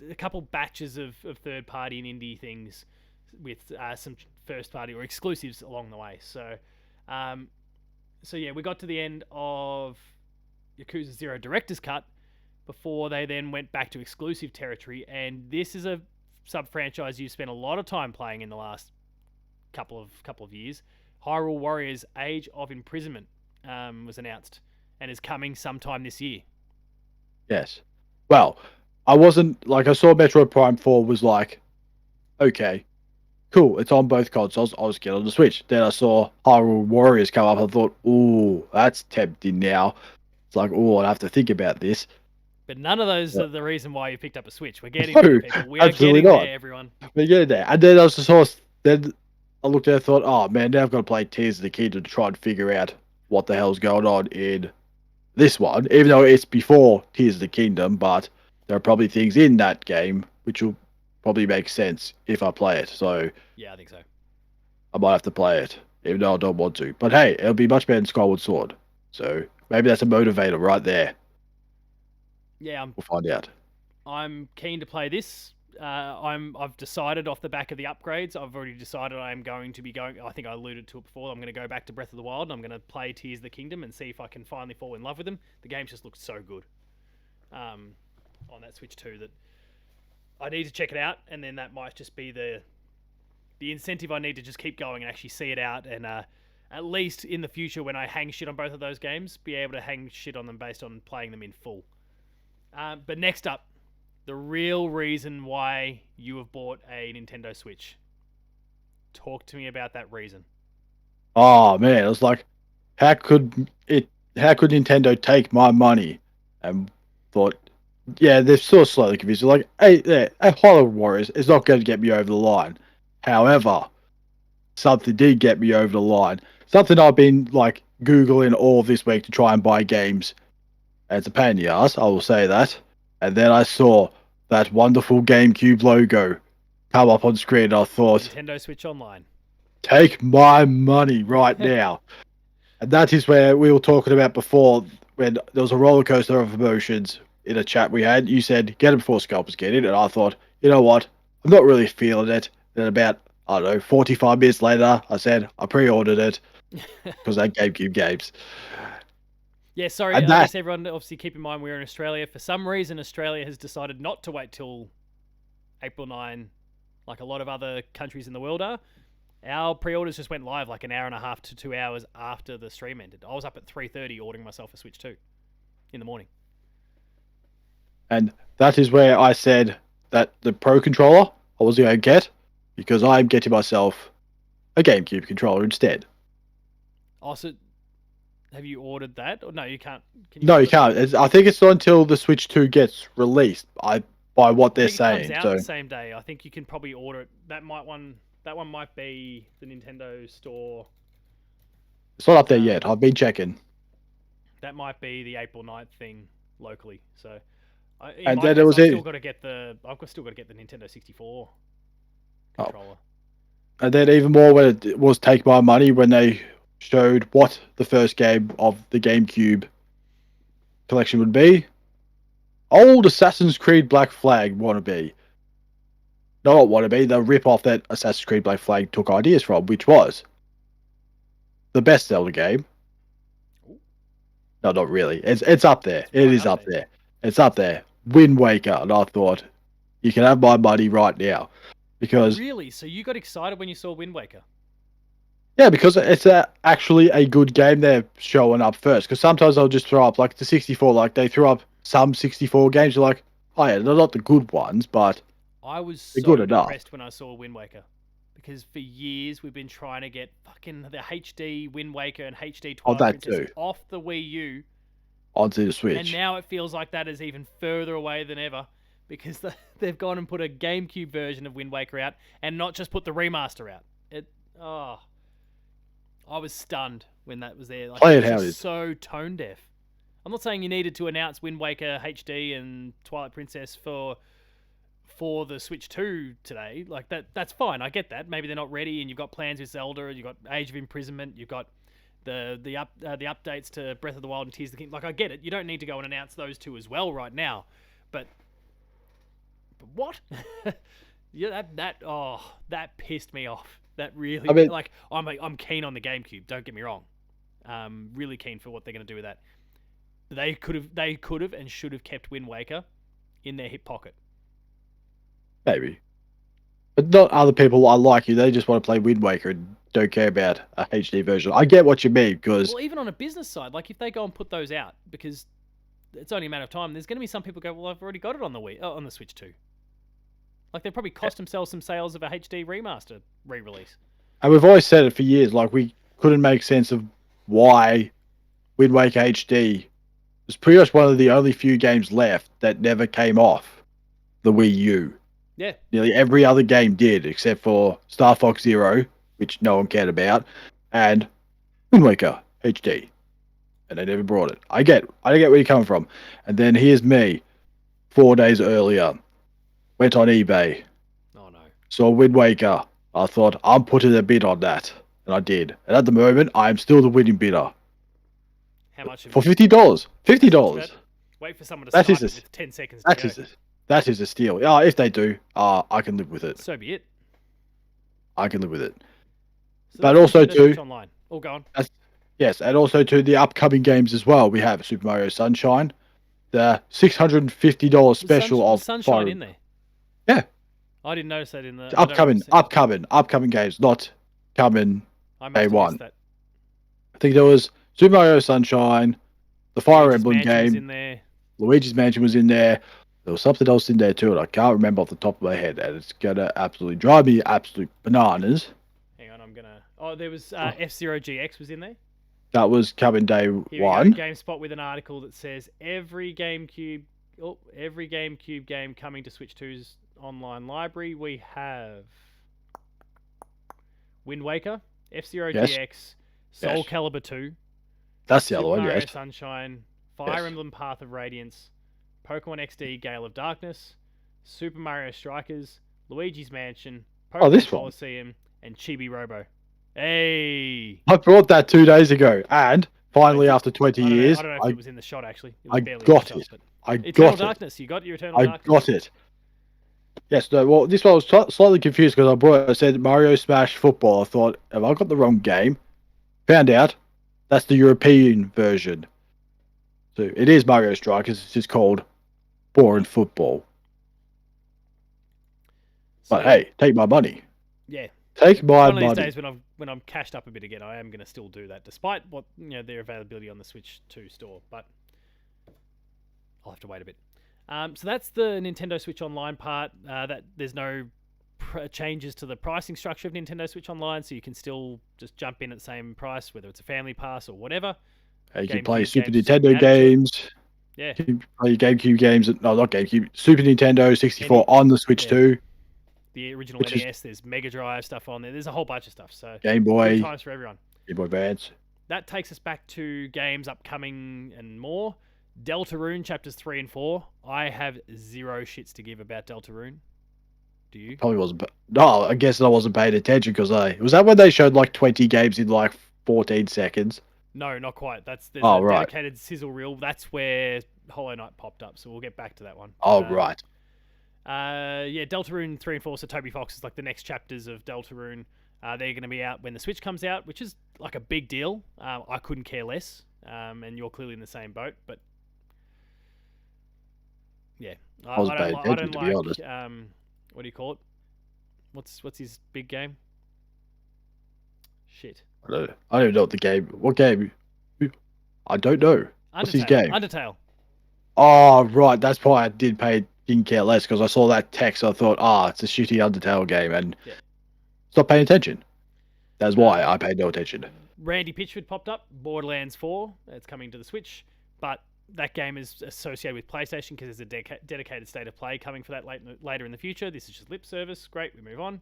a couple batches of third-party and indie things with some first-party or exclusives along the way. So yeah, we got to the end of Yakuza 0 Director's Cut before they then went back to exclusive territory, and this is a sub-franchise you've spent a lot of time playing in the last couple of years. Hyrule Warriors Age of Imprisonment was announced and is coming sometime this year. Yes. Well, I wasn't, like, I saw Metroid Prime 4 was like, okay, cool, it's on both consoles, I'll just get on the Switch. Then I saw Hyrule Warriors come up, I thought, ooh, that's tempting now. It's like, oh, I'd have to think about this. But none of those are the reason why you picked up a Switch. We're getting there, people. We are getting there, everyone. We're getting there. And then I was just, then I looked at it and thought, oh man, now I've got to play Tears of the Kingdom to try and figure out what the hell's going on in this one, even though it's before Tears of the Kingdom, but there are probably things in that game which will probably make sense if I play it. So yeah, I think so. I might have to play it, even though I don't want to. But hey, it'll be much better than Skyward Sword. So maybe that's a motivator right there. Yeah, we'll find out. I'm keen to play this. I've decided off the back of the upgrades. I've already decided I am going to be going. I think I alluded to it before. I'm going to go back to Breath of the Wild and I'm going to play Tears of the Kingdom and see if I can finally fall in love with them. The games just look so good on that Switch 2 that I need to check it out, and then that might just be the incentive I need to just keep going and actually see it out, and at least in the future when I hang shit on both of those games, be able to hang shit on them based on playing them in full. But next up, the real reason why you have bought a Nintendo Switch. Talk to me about that reason. Oh man, it was like, how could it? How could Nintendo take my money? And thought, yeah, they're still slightly confused. They're like, hey, yeah, hey, Hollow Warriors is not going to get me over the line. However, something did get me over the line. Something I've been like googling all this week to try and buy games. And it's a pain in the ass, I will say that. And then I saw that wonderful GameCube logo come up on screen. And I thought, Nintendo Switch Online. take my money right now. And that is where we were talking about before, when there was a roller coaster of emotions in a chat we had. You said, get it before scalpers get it. And I thought, you know what? I'm not really feeling it. Then about, I don't know, 45 minutes later, I said, I pre-ordered it because I had GameCube games. Yeah, sorry. And I guess everyone obviously keep in mind we're in Australia. For some reason, Australia has decided not to wait till April 9, like a lot of other countries in the world are. Our pre-orders just went live like an hour and a half to 2 hours after the stream ended. I was up at 3:30 ordering myself a Switch 2 in the morning. And that is where I said that the Pro controller I was going to get, because I'm getting myself a GameCube controller instead. Also, have you ordered that? Or no, you can't. Can No, you order that? can't. I think it's not until the Switch 2 gets released. By what I they're think it saying. comes out So the same day. I think you can probably order it. That one might be the Nintendo store. it's not up there yet. I've been checking. That might be the April 9th thing locally. So, in And my then case, it was I've it. still got to get the. I've still got to get the Nintendo 64 controller. And then even more when it was Take My Money, when they showed what the first game of the GameCube collection would be. Old Assassin's Creed Black Flag wannabe. Not wannabe, the rip-off that Assassin's Creed Black Flag took ideas from, which was the best Zelda game. No, not really. It's up there. It is up there. It's up there. Wind Waker. And I thought, you can have my money right now. Because Really? So you got excited when you saw Wind Waker? yeah, because it's actually a good game they're showing up first. Because sometimes they'll just throw up, like the 64, like they threw up some 64 games. You're like, oh yeah, they're not the good ones, but I was they're so good enough. depressed when I saw Wind Waker. Because for years we've been trying to get fucking the HD Wind Waker and HD Oh, Twilight that Princess too. off the Wii U. Onto the Switch. And now it feels like that is even further away than ever. Because they've gone and put a GameCube version of Wind Waker out and not just put the remaster out. I was stunned when that was there. Like, Play it was how just it is. so tone deaf. I'm not saying you needed to announce Wind Waker HD and Twilight Princess for the Switch 2 today. Like that's fine. I get that. Maybe they're not ready, and you've got plans with Zelda, you've got Age of Imprisonment, you've got the updates to Breath of the Wild and Tears of the Kingdom. Like I get it. You don't need to go and announce those two as well right now. But what? Yeah, that pissed me off. That really, I mean, like, I'm keen on the GameCube. Don't get me wrong. Really keen for what they're going to do with that. They could have and should have kept Wind Waker in their hip pocket. maybe. But not other people like you. They just want to play Wind Waker and don't care about a HD version. I get what you mean, because Well, even on a business side, like if they go and put those out, because it's only a matter of time, there's going to be some people go, well, I've already got it on the on the Switch 2. Like they probably cost themselves some sales of a HD remaster re-release. and we've always said it for years, like we couldn't make sense of why Wind Waker HD was pretty much one of the only few games left that never came off the Wii U. Yeah. Nearly every other game did, except for Star Fox Zero, which no one cared about, and Wind Waker HD. And they never brought it. I get where you're coming from. And then here's me, 4 days earlier, went on eBay, Oh no. saw Wind Waker. I thought, I'm putting a bid on that. And I did. And at the moment, I am still the winning bidder. How much? For $50. $50. Wait for someone to That snipe is it a- with 10 seconds to go. That is a steal. If they do, I can live with it. So be it. I can live with it. So But that's also Nintendo too, Switch Online. All gone. yes, and also to the upcoming games as well. We have Super Mario Sunshine, the $650 special Was of Sunshine Fire. in there? Yeah. I didn't notice that in the I don't remember Upcoming games, not coming I must day have one. missed that. I think there was Super Mario Sunshine, the Fire Luigi's Emblem Mansion was game, in there. Luigi's Mansion was in there, There was something else in there too, and I can't remember off the top of my head, and it's gonna absolutely drive me absolute bananas. Hang on, I'm gonna. Oh, there was F-Zero GX was in there. That was coming day Here we go. one. GameSpot with an article that says every GameCube game coming to Switch 2's online library. We have Wind Waker, F-Zero Yes, GX, Soul yes. Calibur 2, That's the other Super one, Mario yes. Sunshine, Fire Yes. Emblem Path of Radiance, Pokemon XD Gale of Darkness, Super Mario Strikers, Luigi's Mansion, Oh, Pokemon this one. Coliseum, and Chibi Robo. Hey! I brought that 2 days ago, and finally, did- after 20 I years, don't know if it was in the shot actually. It was I barely in the got shot, it. but I Eternal got it. Darkness. You got your Eternal I Darkness. got it. Yes, no, well, this one I was slightly confused because I said Mario Smash Football. I thought, have I got the wrong game? Found out that's the European version. So it is Mario Strikers. It's just called Boring Football. But So, hey, take my money. yeah, Take my one of these money. days when I'm cashed up a bit again, I am going to still do that, despite what their availability on the Switch 2 store. But I'll have to wait a bit. So that's the Nintendo Switch Online part. That there's no changes to the pricing structure of Nintendo Switch Online, so you can still just jump in at the same price, whether it's a family pass or whatever. You can play GameCube Super games just Nintendo added to it. games. Yeah, You can play GameCube games. No, not GameCube. Super Nintendo 64 Any- on the Switch yeah. 2. The original Which is NES. There's Mega Drive stuff on there. There's a whole bunch of stuff. So Game good Boy, times for everyone. Game Boy Advance. That takes us back to games upcoming and more. Deltarune chapters 3 and 4. I have zero shits to give about Deltarune. Do you? Probably wasn't. No, I guess I wasn't paying attention because was that when they showed like 20 games in like 14 seconds? No, not quite. There's Oh, a right. dedicated sizzle reel. That's where Hollow Knight popped up. So we'll get back to that one. Oh, right. Yeah, Deltarune 3 and 4. So Toby Fox is like the next chapters of Deltarune. They're going to be out when the Switch comes out, which is like a big deal. I couldn't care less. And you're clearly in the same boat, but yeah, I was paying I attention, don't to be like honest. what do you call it? What's his big game? Shit. I don't even know what the game. What game? I don't know. What's his game? Undertale. Oh, right. That's why I didn't care less because I saw that text. I thought, it's a shitty Undertale game, and stopped paying attention. That's why I paid no attention. Randy Pitchford popped up. Borderlands 4. It's coming to the Switch, but that game is associated with PlayStation because there's a dedicated state of play coming for that later in the future. This is just lip service. Great, we move on.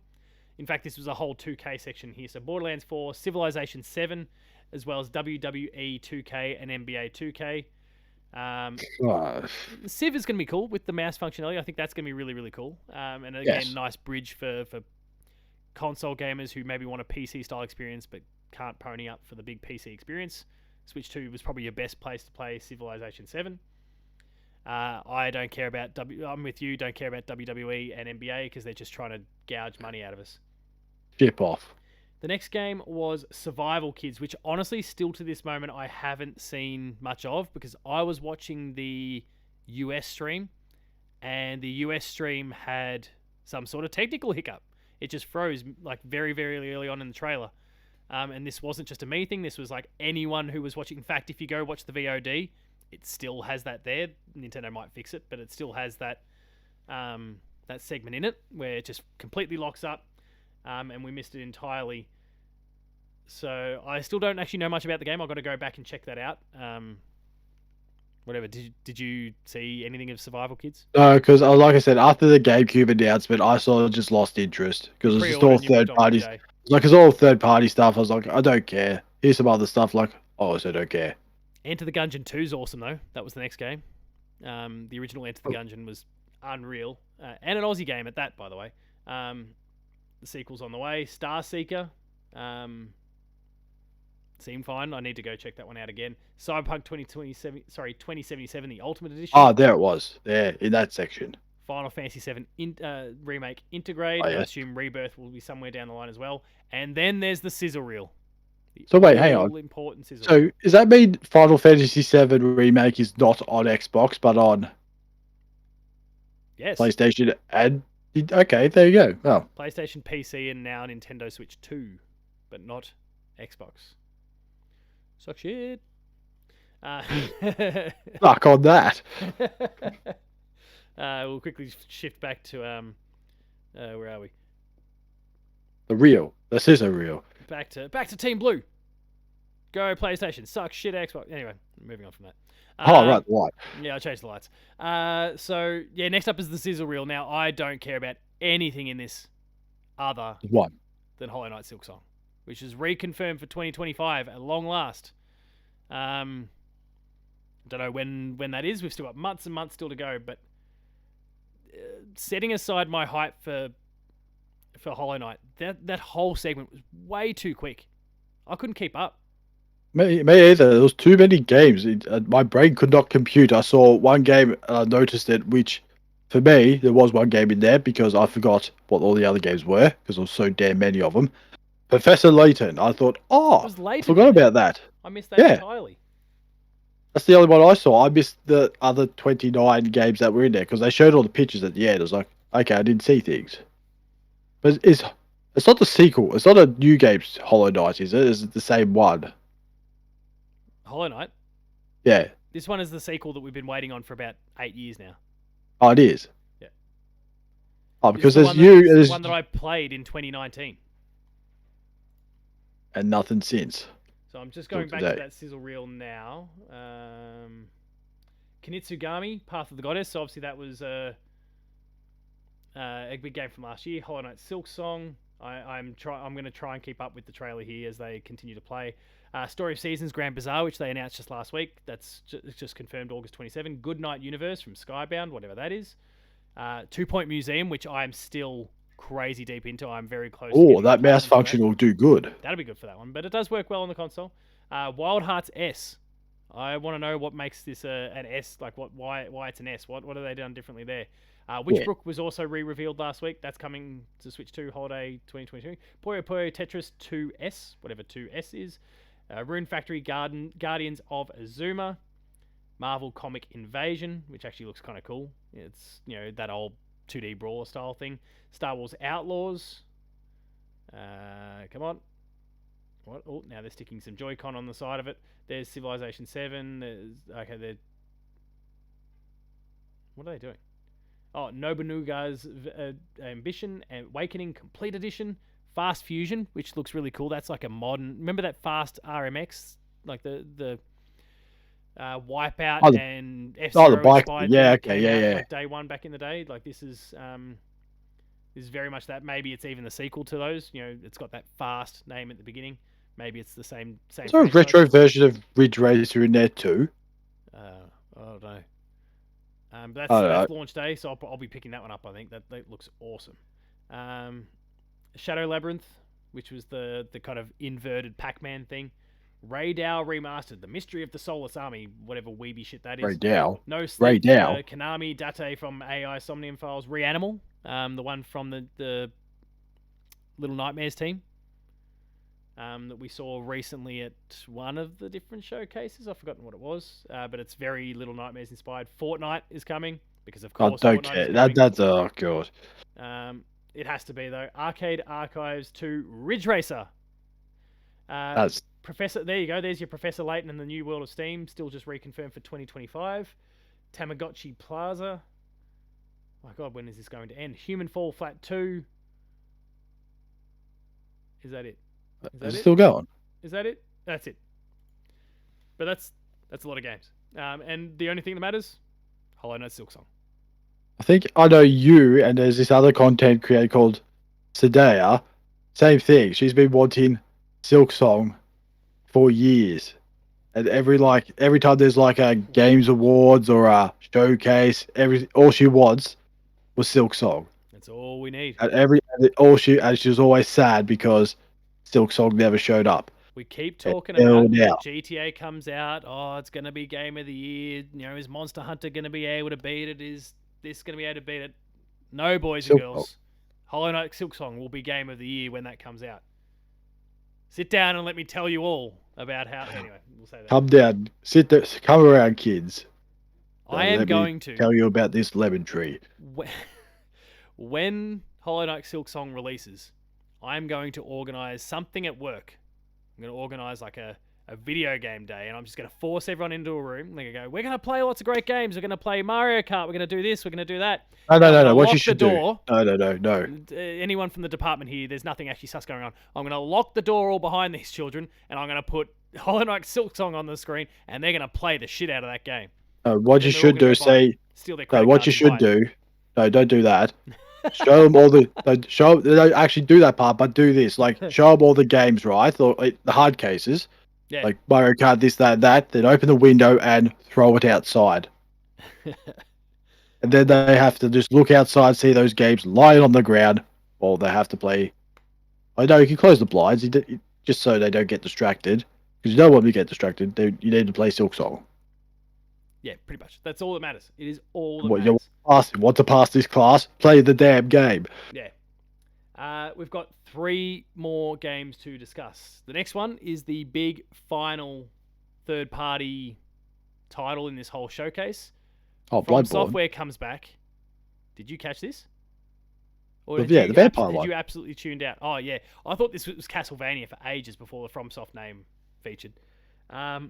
In fact, this was a whole 2K section here. So Borderlands 4, Civilization 7, as well as WWE 2K and NBA 2K. Civ is going to be cool with the mouse functionality. I think that's going to be really, really cool. And again, nice bridge for console gamers who maybe want a PC style experience but can't pony up for the big PC experience. Switch 2 was probably your best place to play Civilization 7. I don't care about I'm with you. Don't care about WWE and NBA because they're just trying to gouge money out of us. Ship off. The next game was Survival Kids, which honestly, still to this moment, I haven't seen much of because I was watching the US stream, and the US stream had some sort of technical hiccup. It just froze like very, very early on in the trailer. And this wasn't just a me thing. This was like anyone who was watching. In fact, if you go watch the VOD, it still has that there. Nintendo might fix it, but it still has that that segment in it where it just completely locks up. And we missed it entirely. So I still don't actually know much about the game. I've got to go back and check that out. Whatever. Did you see anything of Survival Kids? No, because like I said, after the GameCube announcement, I sort of just lost interest because it's just all third parties. Like it's all third party stuff. I was like, I don't care. Here's some other stuff. Like, I don't care. Enter the Gungeon 2 is awesome though. That was the next game. The original Enter the Gungeon was unreal, and an Aussie game at that, by the way. The sequel's on the way. Star Seeker seemed fine. I need to go check that one out again. Cyberpunk 2077, the Ultimate Edition. Oh, there it was. There, in that section. Final Fantasy VII Remake Integrate. I assume Rebirth will be somewhere down the line as well. And then there's the sizzle reel. So wait, hang on. Important sizzle. So does that mean Final Fantasy VII Remake is not on Xbox, but on PlayStation and... Okay, there you go. Oh. PlayStation, PC, and now Nintendo Switch 2, but not Xbox. Suck shit. Fuck on that. We'll quickly shift back to where are we? The real. This is a real. Back to Team Blue. Go PlayStation. Suck shit Xbox. Anyway, moving on from that. Oh, right, right. Yeah, I changed the lights. So yeah, next up is the sizzle reel. Now I don't care about anything in this other One. than Hollow Knight Silksong, which is reconfirmed for 2025 at long last. Don't know when that is. We've still got months and months still to go. But setting aside my hype for Hollow Knight, that whole segment was way too quick. I couldn't keep up. Me either. There was too many games. My brain could not compute. I saw one game and I noticed it, which for me, there was one game in there because I forgot what all the other games were because there was so damn many of them. Professor Layton. I thought, I forgot about that. I missed that entirely. That's the only one I saw. I missed the other 29 games that were in there because they showed all the pictures at the end. I was like, okay, I didn't see things. But it's not the sequel. It's not a new game, Hollow Knight, is it? It's the same one. Hollow Knight? Yeah. This one is the sequel that we've been waiting on for about 8 years now. Oh, it is? Yeah. Oh, because there's the one that I played in 2019. And nothing since. So I'm just going back to that sizzle reel now. Kinitsugami, Path of the Goddess. So obviously that was a big game from last year. Hollow Knight Silksong. I'm going to try and keep up with the trailer here as they continue to play. Story of Seasons Grand Bazaar, which they announced just last week. That's just confirmed August 27. Good Night Universe from Skybound, whatever that is. 2 Point Museum, which I'm still crazy deep into. I'm very close. Oh, that mouse function will do good. That'll be good for that one, but it does work well on the console. Wild Hearts S. I want to know what makes this an S. Like why it's an S. What have they done differently there? Witchbrook was also re-revealed last week. That's coming to Switch 2 Holiday 2022. Puyo Puyo Tetris 2S, whatever 2S is. Rune Factory Guardians of Azuma. Marvel Comic Invasion, which actually looks kind of cool. It's, that old 2D brawler style thing. Star Wars Outlaws. Come on. What? Oh, now they're sticking some Joy-Con on the side of it. There's Civilization 7. What are they doing? Oh, Nobunaga's Ambition and Awakening Complete Edition. Fast Fusion, which looks really cool. That's like a modern... Remember that Fast RMX? Like the Wipeout and F-Zero the bike. Yeah, okay, yeah. Like day one back in the day. Like this is very much that. Maybe it's even the sequel to those. It's got that Fast name at the beginning. Maybe it's the same. Is there a retro version of Ridge Racer in there too? I don't know. But that's launch day, so I'll be picking that one up. I think that looks awesome. Shadow Labyrinth, which was the kind of inverted Pac-Man thing. Raydao Remastered, The Mystery of the Soulless Army, whatever weeby shit that is. Raydao. No Sleep, Raydao. Konami, Date from AI Somnium Files, Reanimal, the one from the Little Nightmares team. That we saw recently at one of the different showcases. I've forgotten what it was, but it's very Little Nightmares inspired. Fortnite is coming because of course. I don't care. That's oh god. It has to be though. Arcade Archives 2 Ridge Racer. That's Professor. There you go. There's your Professor Layton and the New World of Steam. Still just reconfirmed for 2025. Tamagotchi Plaza. My god, when is this going to end? Human Fall Flat 2. Is that it? Is it still going? Is that it? That's it. But that's a lot of games. And the only thing that matters, Hollow Knight Silksong. I think I know you, and there's this other content creator called Sadea. Same thing. She's been wanting Silksong for years, and every time there's like a games awards or a showcase, all she wants was Silksong. That's all we need. And she was always sad because Silksong never showed up. We keep talking about GTA comes out. Oh, it's going to be Game of the Year. Is Monster Hunter going to be able to beat it? Is this going to be able to beat it? No, boys and girls. Hollow Knight Silksong will be Game of the Year when that comes out. Sit down and let me tell you all about how... Anyway, we'll say that. Come down. Sit there. Come around, kids. I am going to... tell you about this lemon tree. When Hollow Knight Silksong releases, I'm going to organise something at work. I'm going to organise like a a video game day, and I'm just going to force everyone into a room. They're going to go, we're going to play lots of great games. We're going to play Mario Kart. We're going to do this. We're going to do that. No, And no, I'm no, going no. to What you lock the should do? door. No. Anyone from the department here, there's nothing actually sus going on. I'm going to lock the door all behind these children, and I'm going to put Hollow Knight Silk Song on the screen, and they're going to play the shit out of that game. What you Then they're all should gonna do, go buy it. say, Steal their no, credit what you cards and buy should it. do, no, don't do that. Show them all the, don't actually do that part, but do this. Like, show them all the games, right? Or the hard cases. Yeah. Like Mario Kart, this, that, that. Then open the window and throw it outside. And then they have to just look outside, see those games lying on the ground, or they have to play. I know you can close the blinds just so they don't get distracted. Because you don't want them to get distracted. You need to play Silk Song. Yeah, pretty much. That's all that matters. It is all that What you matters. want to pass this class? Play the damn game. Yeah. We've got 3 more games to discuss. The next one is the big final third-party title in this whole showcase. Oh, From Bloodborne. Software comes back. Did you catch this? Or The vampire one. Did you absolutely tuned out? Oh, yeah. I thought this was Castlevania for ages before the FromSoft name featured. The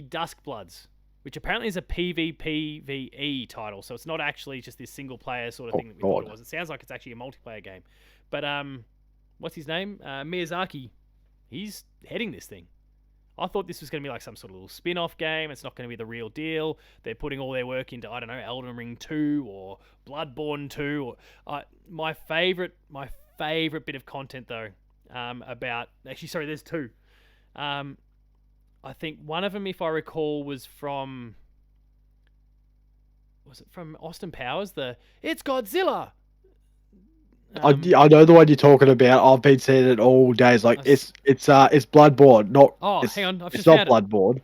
Duskbloods, which apparently is a PvPvE title, so it's not actually just this single-player sort of thing that we thought it was. It sounds like it's actually a multiplayer game. But what's his name? Miyazaki. He's heading this thing. I thought this was going to be like some sort of little spin-off game. It's not going to be the real deal. They're putting all their work into, I don't know, Elden Ring 2 or Bloodborne 2. Or, my favorite bit of content, though, there's 2. I think one of them, if I recall, was from Austin Powers? It's Godzilla. I know the one you're talking about. I've been seeing it all days. Like it's Bloodborne, not. Oh, hang on, it's not Bloodborne.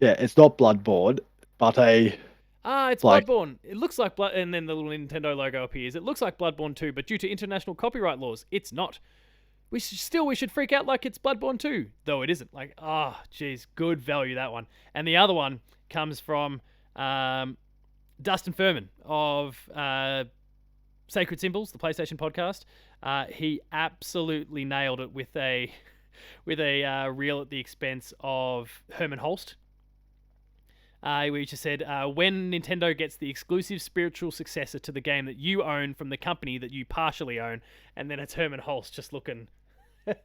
Yeah, it's not Bloodborne, but it's like, Bloodborne. It looks like Blood, and then the little Nintendo logo appears. It looks like Bloodborne 2, but due to international copyright laws, it's not. We should freak out like it's Bloodborne 2, though it isn't. Like, jeez, good value, that one. And the other one comes from Dustin Furman of Sacred Symbols, the PlayStation podcast. He absolutely nailed it with a reel at the expense of Herman Holst. We just said, when Nintendo gets the exclusive spiritual successor to the game that you own from the company that you partially own, and then it's Herman Holst just looking. I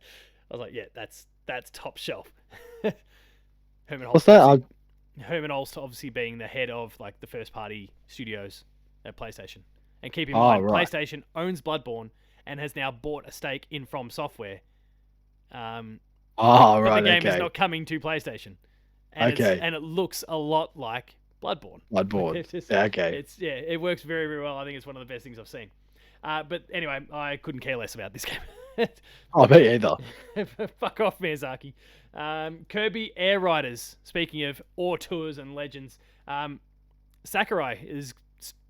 was like, yeah, that's top shelf. Herman Holst. What's that? Herman Holst obviously being the head of like the first party studios at PlayStation. And keep in mind, right. PlayStation owns Bloodborne and has now bought a stake in From Software. But the game is not coming to PlayStation. And and it looks a lot like Bloodborne. It works very, very well. I think it's one of the best things I've seen. But anyway, I couldn't care less about this game. Me either. Fuck off, Miyazaki. Kirby Air Riders. Speaking of auteurs and legends, Sakurai has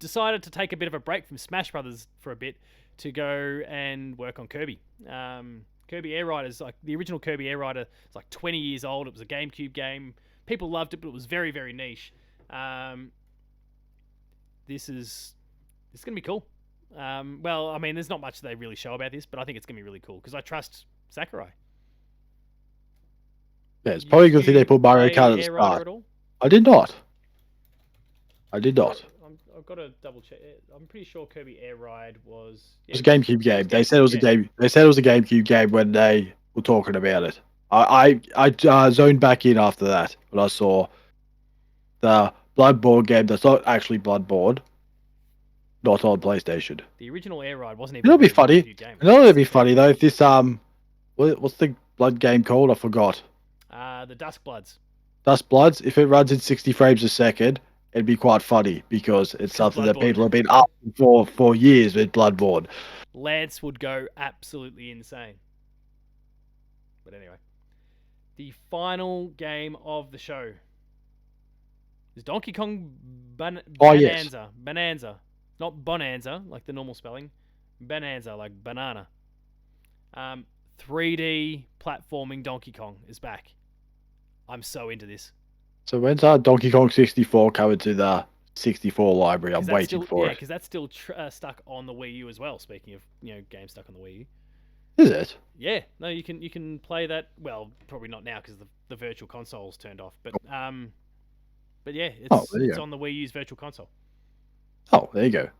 decided to take a bit of a break from Smash Brothers for a bit to go and work on Kirby. Kirby Air Riders, like the original Kirby Air Rider, it's like 20 years old. It was a GameCube game. People loved it, but it was very, very niche. This is going to be cool. Well, I mean, there's not much they really show about this, but I think it's going to be really cool because I trust Sakurai. Yeah, it's probably a good thing they put Mario Kart at the start. I did not. I've got to double check. I'm pretty sure Kirby Air Ride was. Yeah, it was a GameCube game. They said it was a game. They said it was a GameCube game when they were talking about it. I zoned back in after that when I saw the Bloodborne game. That's not actually Bloodborne. Not on PlayStation. The original Air Ride wasn't even. It'll be funny. It'll be funny though if this what's the blood game called? I forgot. The Duskbloods. Duskbloods. If it runs in 60 frames a second, it'd be quite funny because it's something that people have been up for years with Bloodborne. Lance would go absolutely insane. But anyway, the final game of the show is Donkey Kong Bonanza. Yes. Bonanza. Not Bonanza, like the normal spelling. Bonanza, like banana. 3D platforming Donkey Kong is back. I'm so into this. So when's our Donkey Kong 64 coming to the 64 library? I'm waiting for it. Yeah, because that's still stuck on the Wii U as well. Speaking of games stuck on the Wii U. Is it? Yeah, no, you can play that. Well, probably not now because the virtual console's turned off. But yeah, Oh, it's there you it's go. on the Wii U's virtual console. Oh, there you go.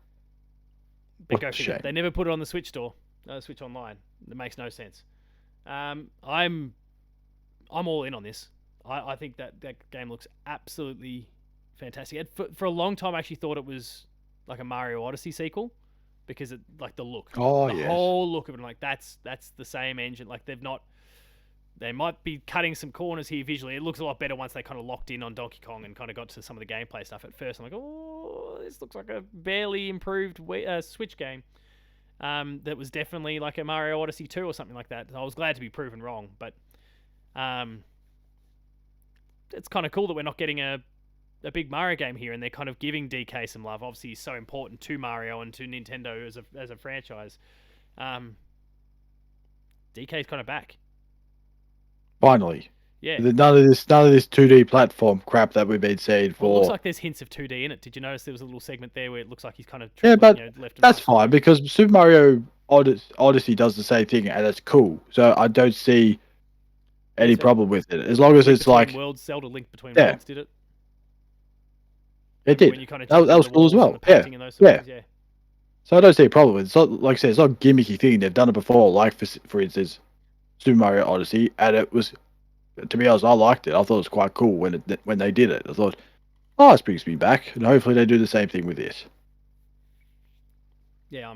But What go a figure. They shame. never put it on the Switch store, Switch Online. It makes no sense. I'm all in on this. I think that game looks absolutely fantastic. For a long time, I actually thought it was like a Mario Odyssey sequel because it like the look, Oh, the yes. whole look of it. Like that's the same engine. Like they've not. They might be cutting some corners here visually. It looks a lot better once they kind of locked in on Donkey Kong and kind of got to some of the gameplay stuff. At first, I'm like, oh, this looks like a barely improved Switch game. That was definitely like a Mario Odyssey 2 or something like that. I was glad to be proven wrong, but um, it's kind of cool that we're not getting a big Mario game here, and they're kind of giving DK some love. Obviously, he's so important to Mario and to Nintendo as a franchise. Um, DK's kind of back. Finally. Yeah. None of this 2D platform crap that we've been seeing Well, it looks for. like there's hints of 2D in it. Did you notice there was a little segment there where it looks like he's kind of Yeah, traveling, but left and that's right? fine because Super Mario Odyssey does the same thing and it's cool. So I don't see Yeah, any so problem with it as long as Link it's Between like, Worlds, Zelda Link Between yeah, Worlds did it. it Remember when did. you kind of That, jumped that over was the cool as walls and well. the Yeah, painting and those sort of yeah. things? Yeah. So I don't see a problem with it. It's not like I said, it's not a gimmicky thing. They've done it before, like for instance, Super Mario Odyssey, and it was, to be honest, I liked it. I thought it was quite cool when they did it. I thought, oh, this brings me back, and hopefully they do the same thing with this. Yeah,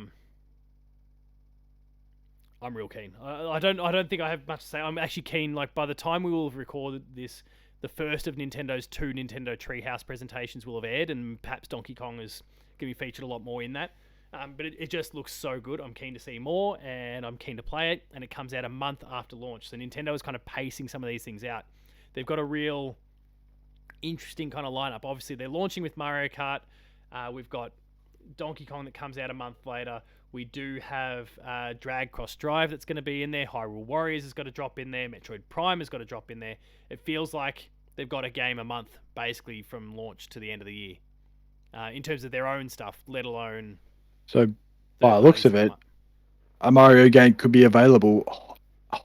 I'm real keen. I don't think I have much to say. I'm actually keen. Like by the time we will have recorded this, the first of Nintendo's 2 Nintendo Treehouse presentations will have aired, and perhaps Donkey Kong is going to be featured a lot more in that. But it just looks so good. I'm keen to see more, and I'm keen to play it. And it comes out a month after launch, so Nintendo is kind of pacing some of these things out. They've got a real interesting kind of lineup. Obviously, they're launching with Mario Kart. We've got Donkey Kong that comes out a month later. We do have Drag Cross Drive that's going to be in there. Hyrule Warriors has got to drop in there. Metroid Prime has got to drop in there. It feels like they've got a game a month, basically, from launch to the end of the year. In terms of their own stuff, let alone So, by third the looks parties of that come it, up. a Mario game could be available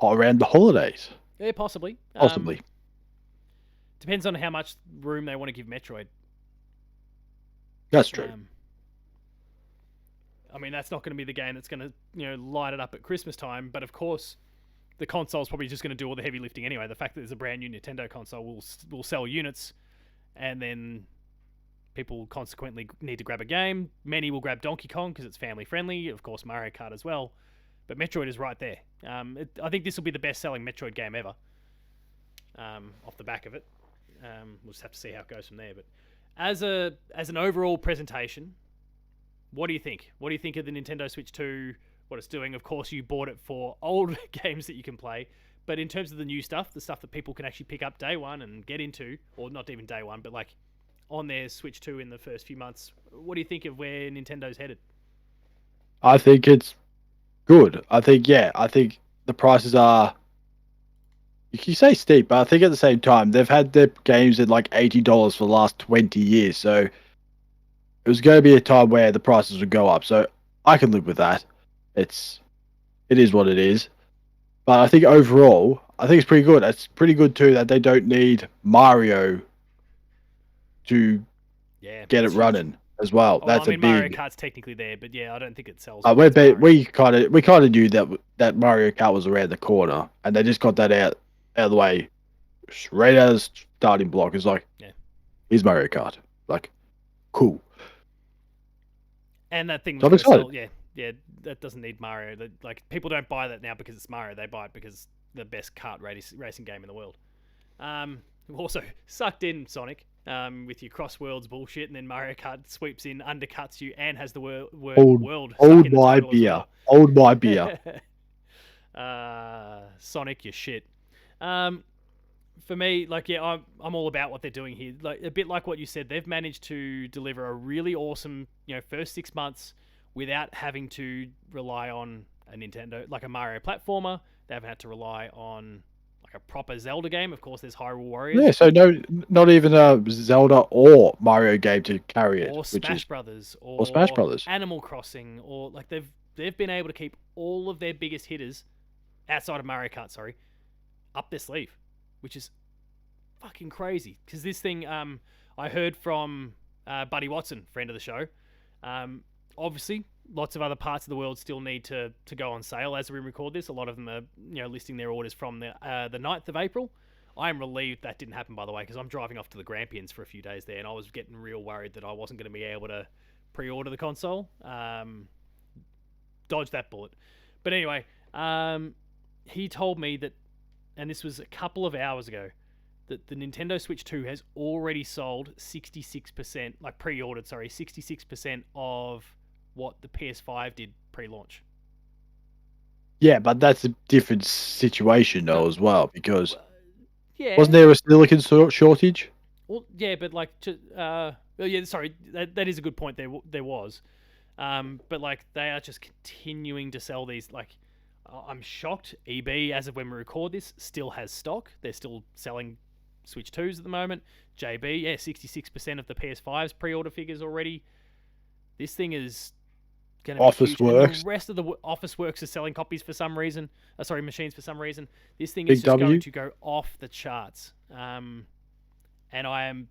around the holidays, Yeah, possibly. possibly. Depends on how much room they want to give Metroid. That's true. I mean, that's not going to be the game that's going to light it up at Christmas time. But of course, the console's probably just going to do all the heavy lifting anyway. The fact that there's a brand new Nintendo console will sell units, and then people consequently need to grab a game. Many will grab Donkey Kong because it's family friendly. Of course, Mario Kart as well. But Metroid is right there. I think this will be the best selling Metroid game ever. Off the back of it, we'll just have to see how it goes from there. But as an overall presentation, what do you think? What do you think of the Nintendo Switch 2? What it's doing? Of course, you bought it for old games that you can play. But in terms of the new stuff, the stuff that people can actually pick up day one and get into, or not even day one, but like on their Switch 2 in the first few months, what do you think of where Nintendo's headed? I think it's good. I think the prices are. You say steep, but I think at the same time they've had their games at like $80 for the last 20 years. So it was going to be a time where the prices would go up. So I can live with that. It is what it is. But I think overall, I think it's pretty good. It's pretty good too that they don't need Mario to Yeah, get it that's huge. running as well. Oh, I That's a mean, Mario big. Kart's technically there, but yeah, I don't think it sells as well as We Mario. we kind of knew that Mario Kart was around the corner, and they just got that out of the way straight out of the starting block. It's like, Yeah. here's Mario Kart. Like, cool. And that thing So was I'm going to sell. excited. Yeah, that doesn't need Mario. Like people don't buy that now because it's Mario. They buy it because it's the best kart racing game in the world. Also sucked in Sonic with your cross worlds bullshit, and then Mario Kart sweeps in, undercuts you, and has the word world stuck in the My title as beer. well. Hold my beer. Sonic, your shit. For me, like, yeah, I'm all about what they're doing here. Like a bit like what you said, they've managed to deliver a really awesome, first 6 months without having to rely on a Nintendo, like a Mario platformer. They haven't had to rely on like a proper Zelda game. Of course, there's Hyrule Warriors Yeah, so no, not even a Zelda or Mario game to carry it, or which is Smash Brothers or Smash or Brothers. Animal Crossing, or like they've been able to keep all of their biggest hitters outside of Mario Kart, sorry, up their sleeve, which is fucking crazy because this thing, I heard from Buddy Watson, friend of the show. Obviously, lots of other parts of the world still need to go on sale as we record this. A lot of them are listing their orders from the 9th of April. I am relieved that didn't happen, by the way, because I'm driving off to the Grampians for a few days there, and I was getting real worried that I wasn't going to be able to pre-order the console. Dodge that bullet. But anyway, he told me that, and this was a couple of hours ago, that the Nintendo Switch 2 has already sold 66%, like pre-ordered, sorry, 66% of what the PS5 did pre-launch. Yeah, but that's a different situation though as well, because Yeah. wasn't there a silicon shortage? Well, yeah, but like, yeah, sorry, that is a good point. There was, but like they are just continuing to sell these. Like, I'm shocked. EB, as of when we record this, still has stock. They're still selling Switch 2s at the moment. JB, yeah, 66% of the PS5's pre-order figures already. This thing is going to be Office huge. Works. And the rest of the Office Works is selling copies for some reason. Machines for some reason. This thing Big is just W. going to go off the charts. And I am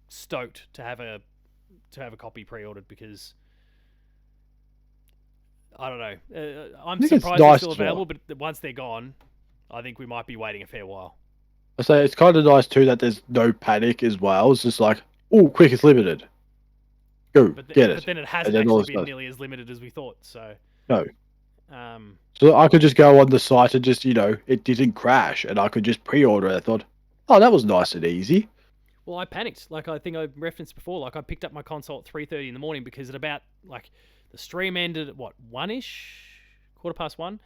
stoked to have a copy pre-ordered because I don't know. I'm surprised they're still available, but once they're gone, I think we might be waiting a fair while. I say it's kind of nice too that there's no panic as well. It's just like, oh, quick, it's limited. Go get it. But then it hasn't actually been nearly as limited as we thought. So no. So I could just go on the site and just it didn't crash, and I could just pre-order it. I thought, oh, that was nice and easy. Well, I panicked. Like I think I referenced before. Like I picked up my console at 3:30 in the morning because at about like the stream ended at what 1ish, 1:15.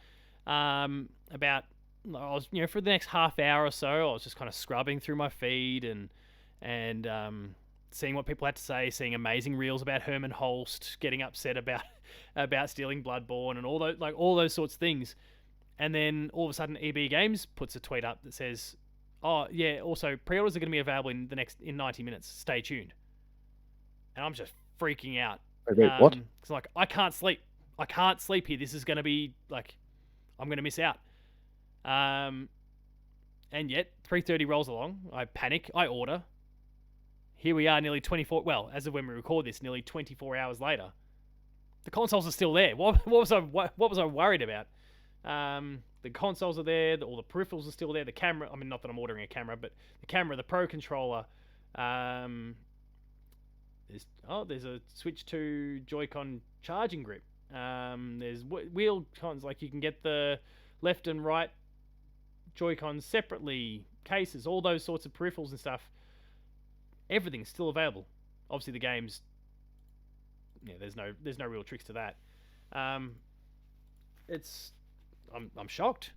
About I was for the next half hour or so, I was just kind of scrubbing through my feed and seeing what people had to say, seeing amazing reels about Herman Holst getting upset about stealing Bloodborne and all those sorts of things. And then all of a sudden, EB Games puts a tweet up that says, "Oh yeah, also pre-orders are going to be available in 90 minutes. Stay tuned." And I'm just freaking out. Wait, what? It's like I can't sleep. I can't sleep here. This is going to be like I'm going to miss out. And yet 3:30 rolls along. I panic. I order. Here we are, nearly 24. Well, as of when we record this, nearly 24 hours later, the consoles are still there. What was I worried about? The consoles are there. All the peripherals are still there. The camera. I mean, not that I'm ordering a camera, but the camera, the Pro controller. There's a Switch 2 Joy-Con charging grip. There's wheel cons, like you can get the left and right Joy-Cons separately, cases, all those sorts of peripherals and stuff. Everything's still available. Obviously, the games. Yeah, there's no real tricks to that. I'm shocked.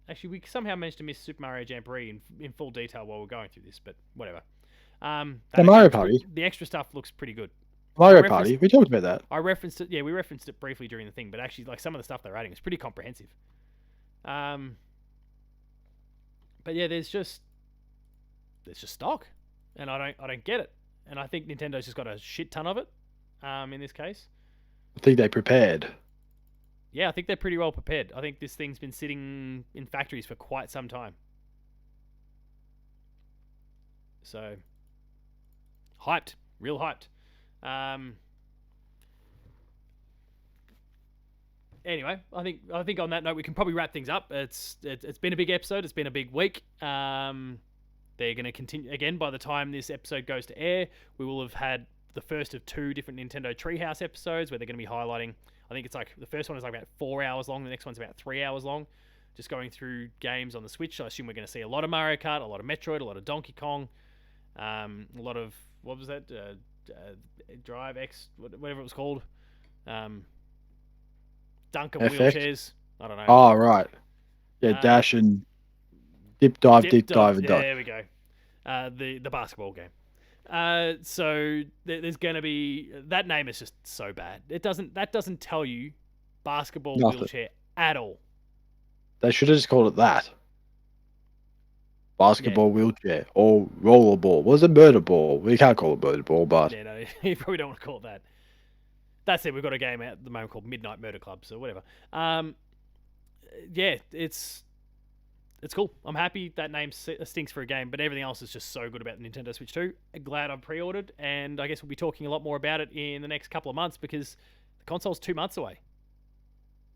Actually, we somehow managed to miss Super Mario Jamboree in full detail while we're going through this, but whatever. The Mario Party. The extra stuff looks pretty good. Mario Party. We talked about that. I referenced it. Yeah, we referenced it briefly during the thing, but actually, like some of the stuff they're adding is pretty comprehensive. But yeah, there's just stock, and I don't get it. And I think Nintendo's just got a shit ton of it. In this case, I think they prepared. Yeah, I think they're pretty well prepared. I think this thing's been sitting in factories for quite some time. So, hyped, real hyped. Anyway, I think on that note we can probably wrap things up. It's been a big episode. It's been a big week. They're going to continue again. By the time this episode goes to air, we will have had the first of 2 different Nintendo Treehouse episodes where they're going to be highlighting. I think it's like the first one is like about 4 hours long. The next one's about 3 hours long. Just going through games on the Switch. I assume we're going to see a lot of Mario Kart, a lot of Metroid, a lot of Donkey Kong, a lot of what was that? Drive X, whatever it was called. Dunk of wheelchairs. I don't know. Oh right. Yeah, dash and dip dive and dive. There we go. The basketball game. So there's going to be that name is just so bad. That doesn't tell you basketball wheelchair at all. They should have just called it that. Basketball wheelchair or rollerball. Was it murder ball? We can't call it murder ball, but yeah, no, you probably don't want to call it that. That said, we've got a game out at the moment called Midnight Murder Club, so whatever. Yeah, it's it's cool. I'm happy that name stinks for a game, but everything else is just so good about the Nintendo Switch 2. Glad I've pre-ordered, and I guess we'll be talking a lot more about it in the next couple of months because the console's 2 months away,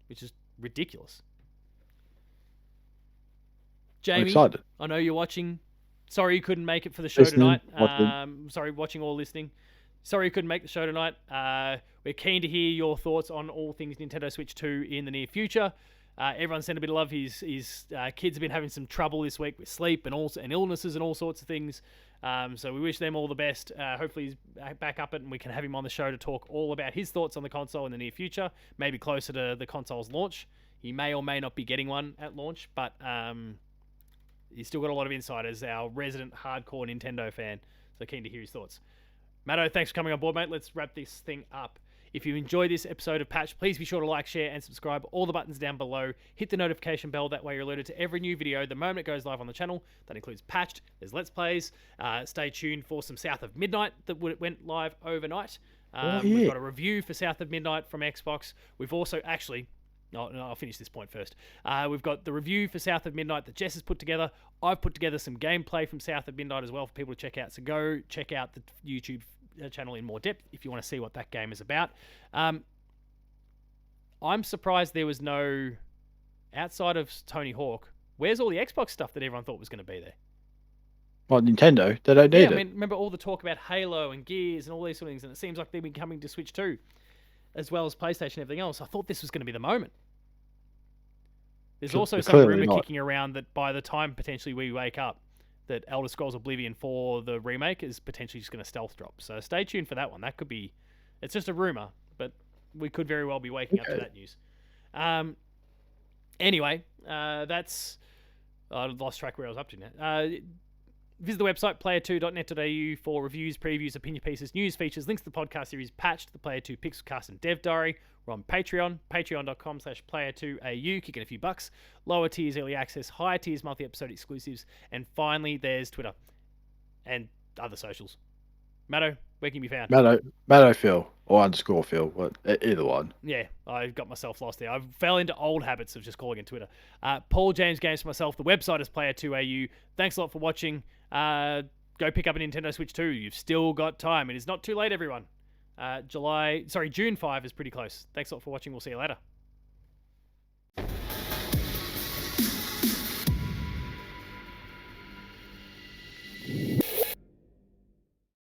which is ridiculous. Jamie, I'm excited. I know you're watching. Sorry you couldn't make it for the show Listening, tonight. Sorry, watching or listening. Sorry you couldn't make the show tonight. We're keen to hear your thoughts on all things Nintendo Switch 2 in the near future. Everyone sent a bit of love. His kids have been having some trouble this week with sleep and illnesses and all sorts of things. So we wish them all the best. Hopefully he's back up and we can have him on the show to talk all about his thoughts on the console in the near future, maybe closer to the console's launch. He may or may not be getting one at launch, but he's still got a lot of insight as our resident hardcore Nintendo fan. So keen to hear his thoughts. Matto, thanks for coming on board, mate. Let's wrap this thing up. If you enjoyed this episode of Patch, please be sure to like, share, and subscribe. All the buttons down below. Hit the notification bell. That way you're alerted to every new video the moment it goes live on the channel. That includes Patched. There's Let's Plays. Stay tuned for some South of Midnight that went live overnight. We've got a review for South of Midnight from Xbox. We've also actually... No, I'll finish this point first. We've got the review for South of Midnight that Jess has put together. I've put together some gameplay from South of Midnight as well for people to check out. So go check out the YouTube channel in more depth if you want to see what that game is about. I'm surprised there was no, outside of Tony Hawk, where's all the Xbox stuff that everyone thought was going to be there? Well, Nintendo, they don't need it. I mean, remember all the talk about Halo and Gears and all these sort of things, and it seems like they've been coming to Switch 2, as well as PlayStation and everything else. I thought this was going to be the moment. There's also some rumor kicking around that by the time potentially we wake up, that Elder Scrolls Oblivion 4, the remake, is potentially just going to stealth drop. So stay tuned for that one. That could be... It's just a rumor, but we could very well be waking up to that news. Anyway, that's... I lost track where I was up to now. Visit the website, player2.net.au for reviews, previews, opinion pieces, news, features, links to the podcast series, Patched, the Player 2 Pixelcast and Dev Diary. We're on Patreon, patreon.com/player2au, kicking a few bucks. Lower tiers, early access, higher tiers, monthly episode exclusives. And finally, there's Twitter and other socials. Matto, where can you be found? Matto Phil, or _Phil, either one. Yeah, I got myself lost there. I fell into old habits of just calling it Twitter. Paul James Games for myself. The website is player2au. Thanks a lot for watching. Go pick up a Nintendo Switch 2. You've still got time. It is not too late, everyone. June 5 is pretty close. Thanks a lot for watching. We'll see you later.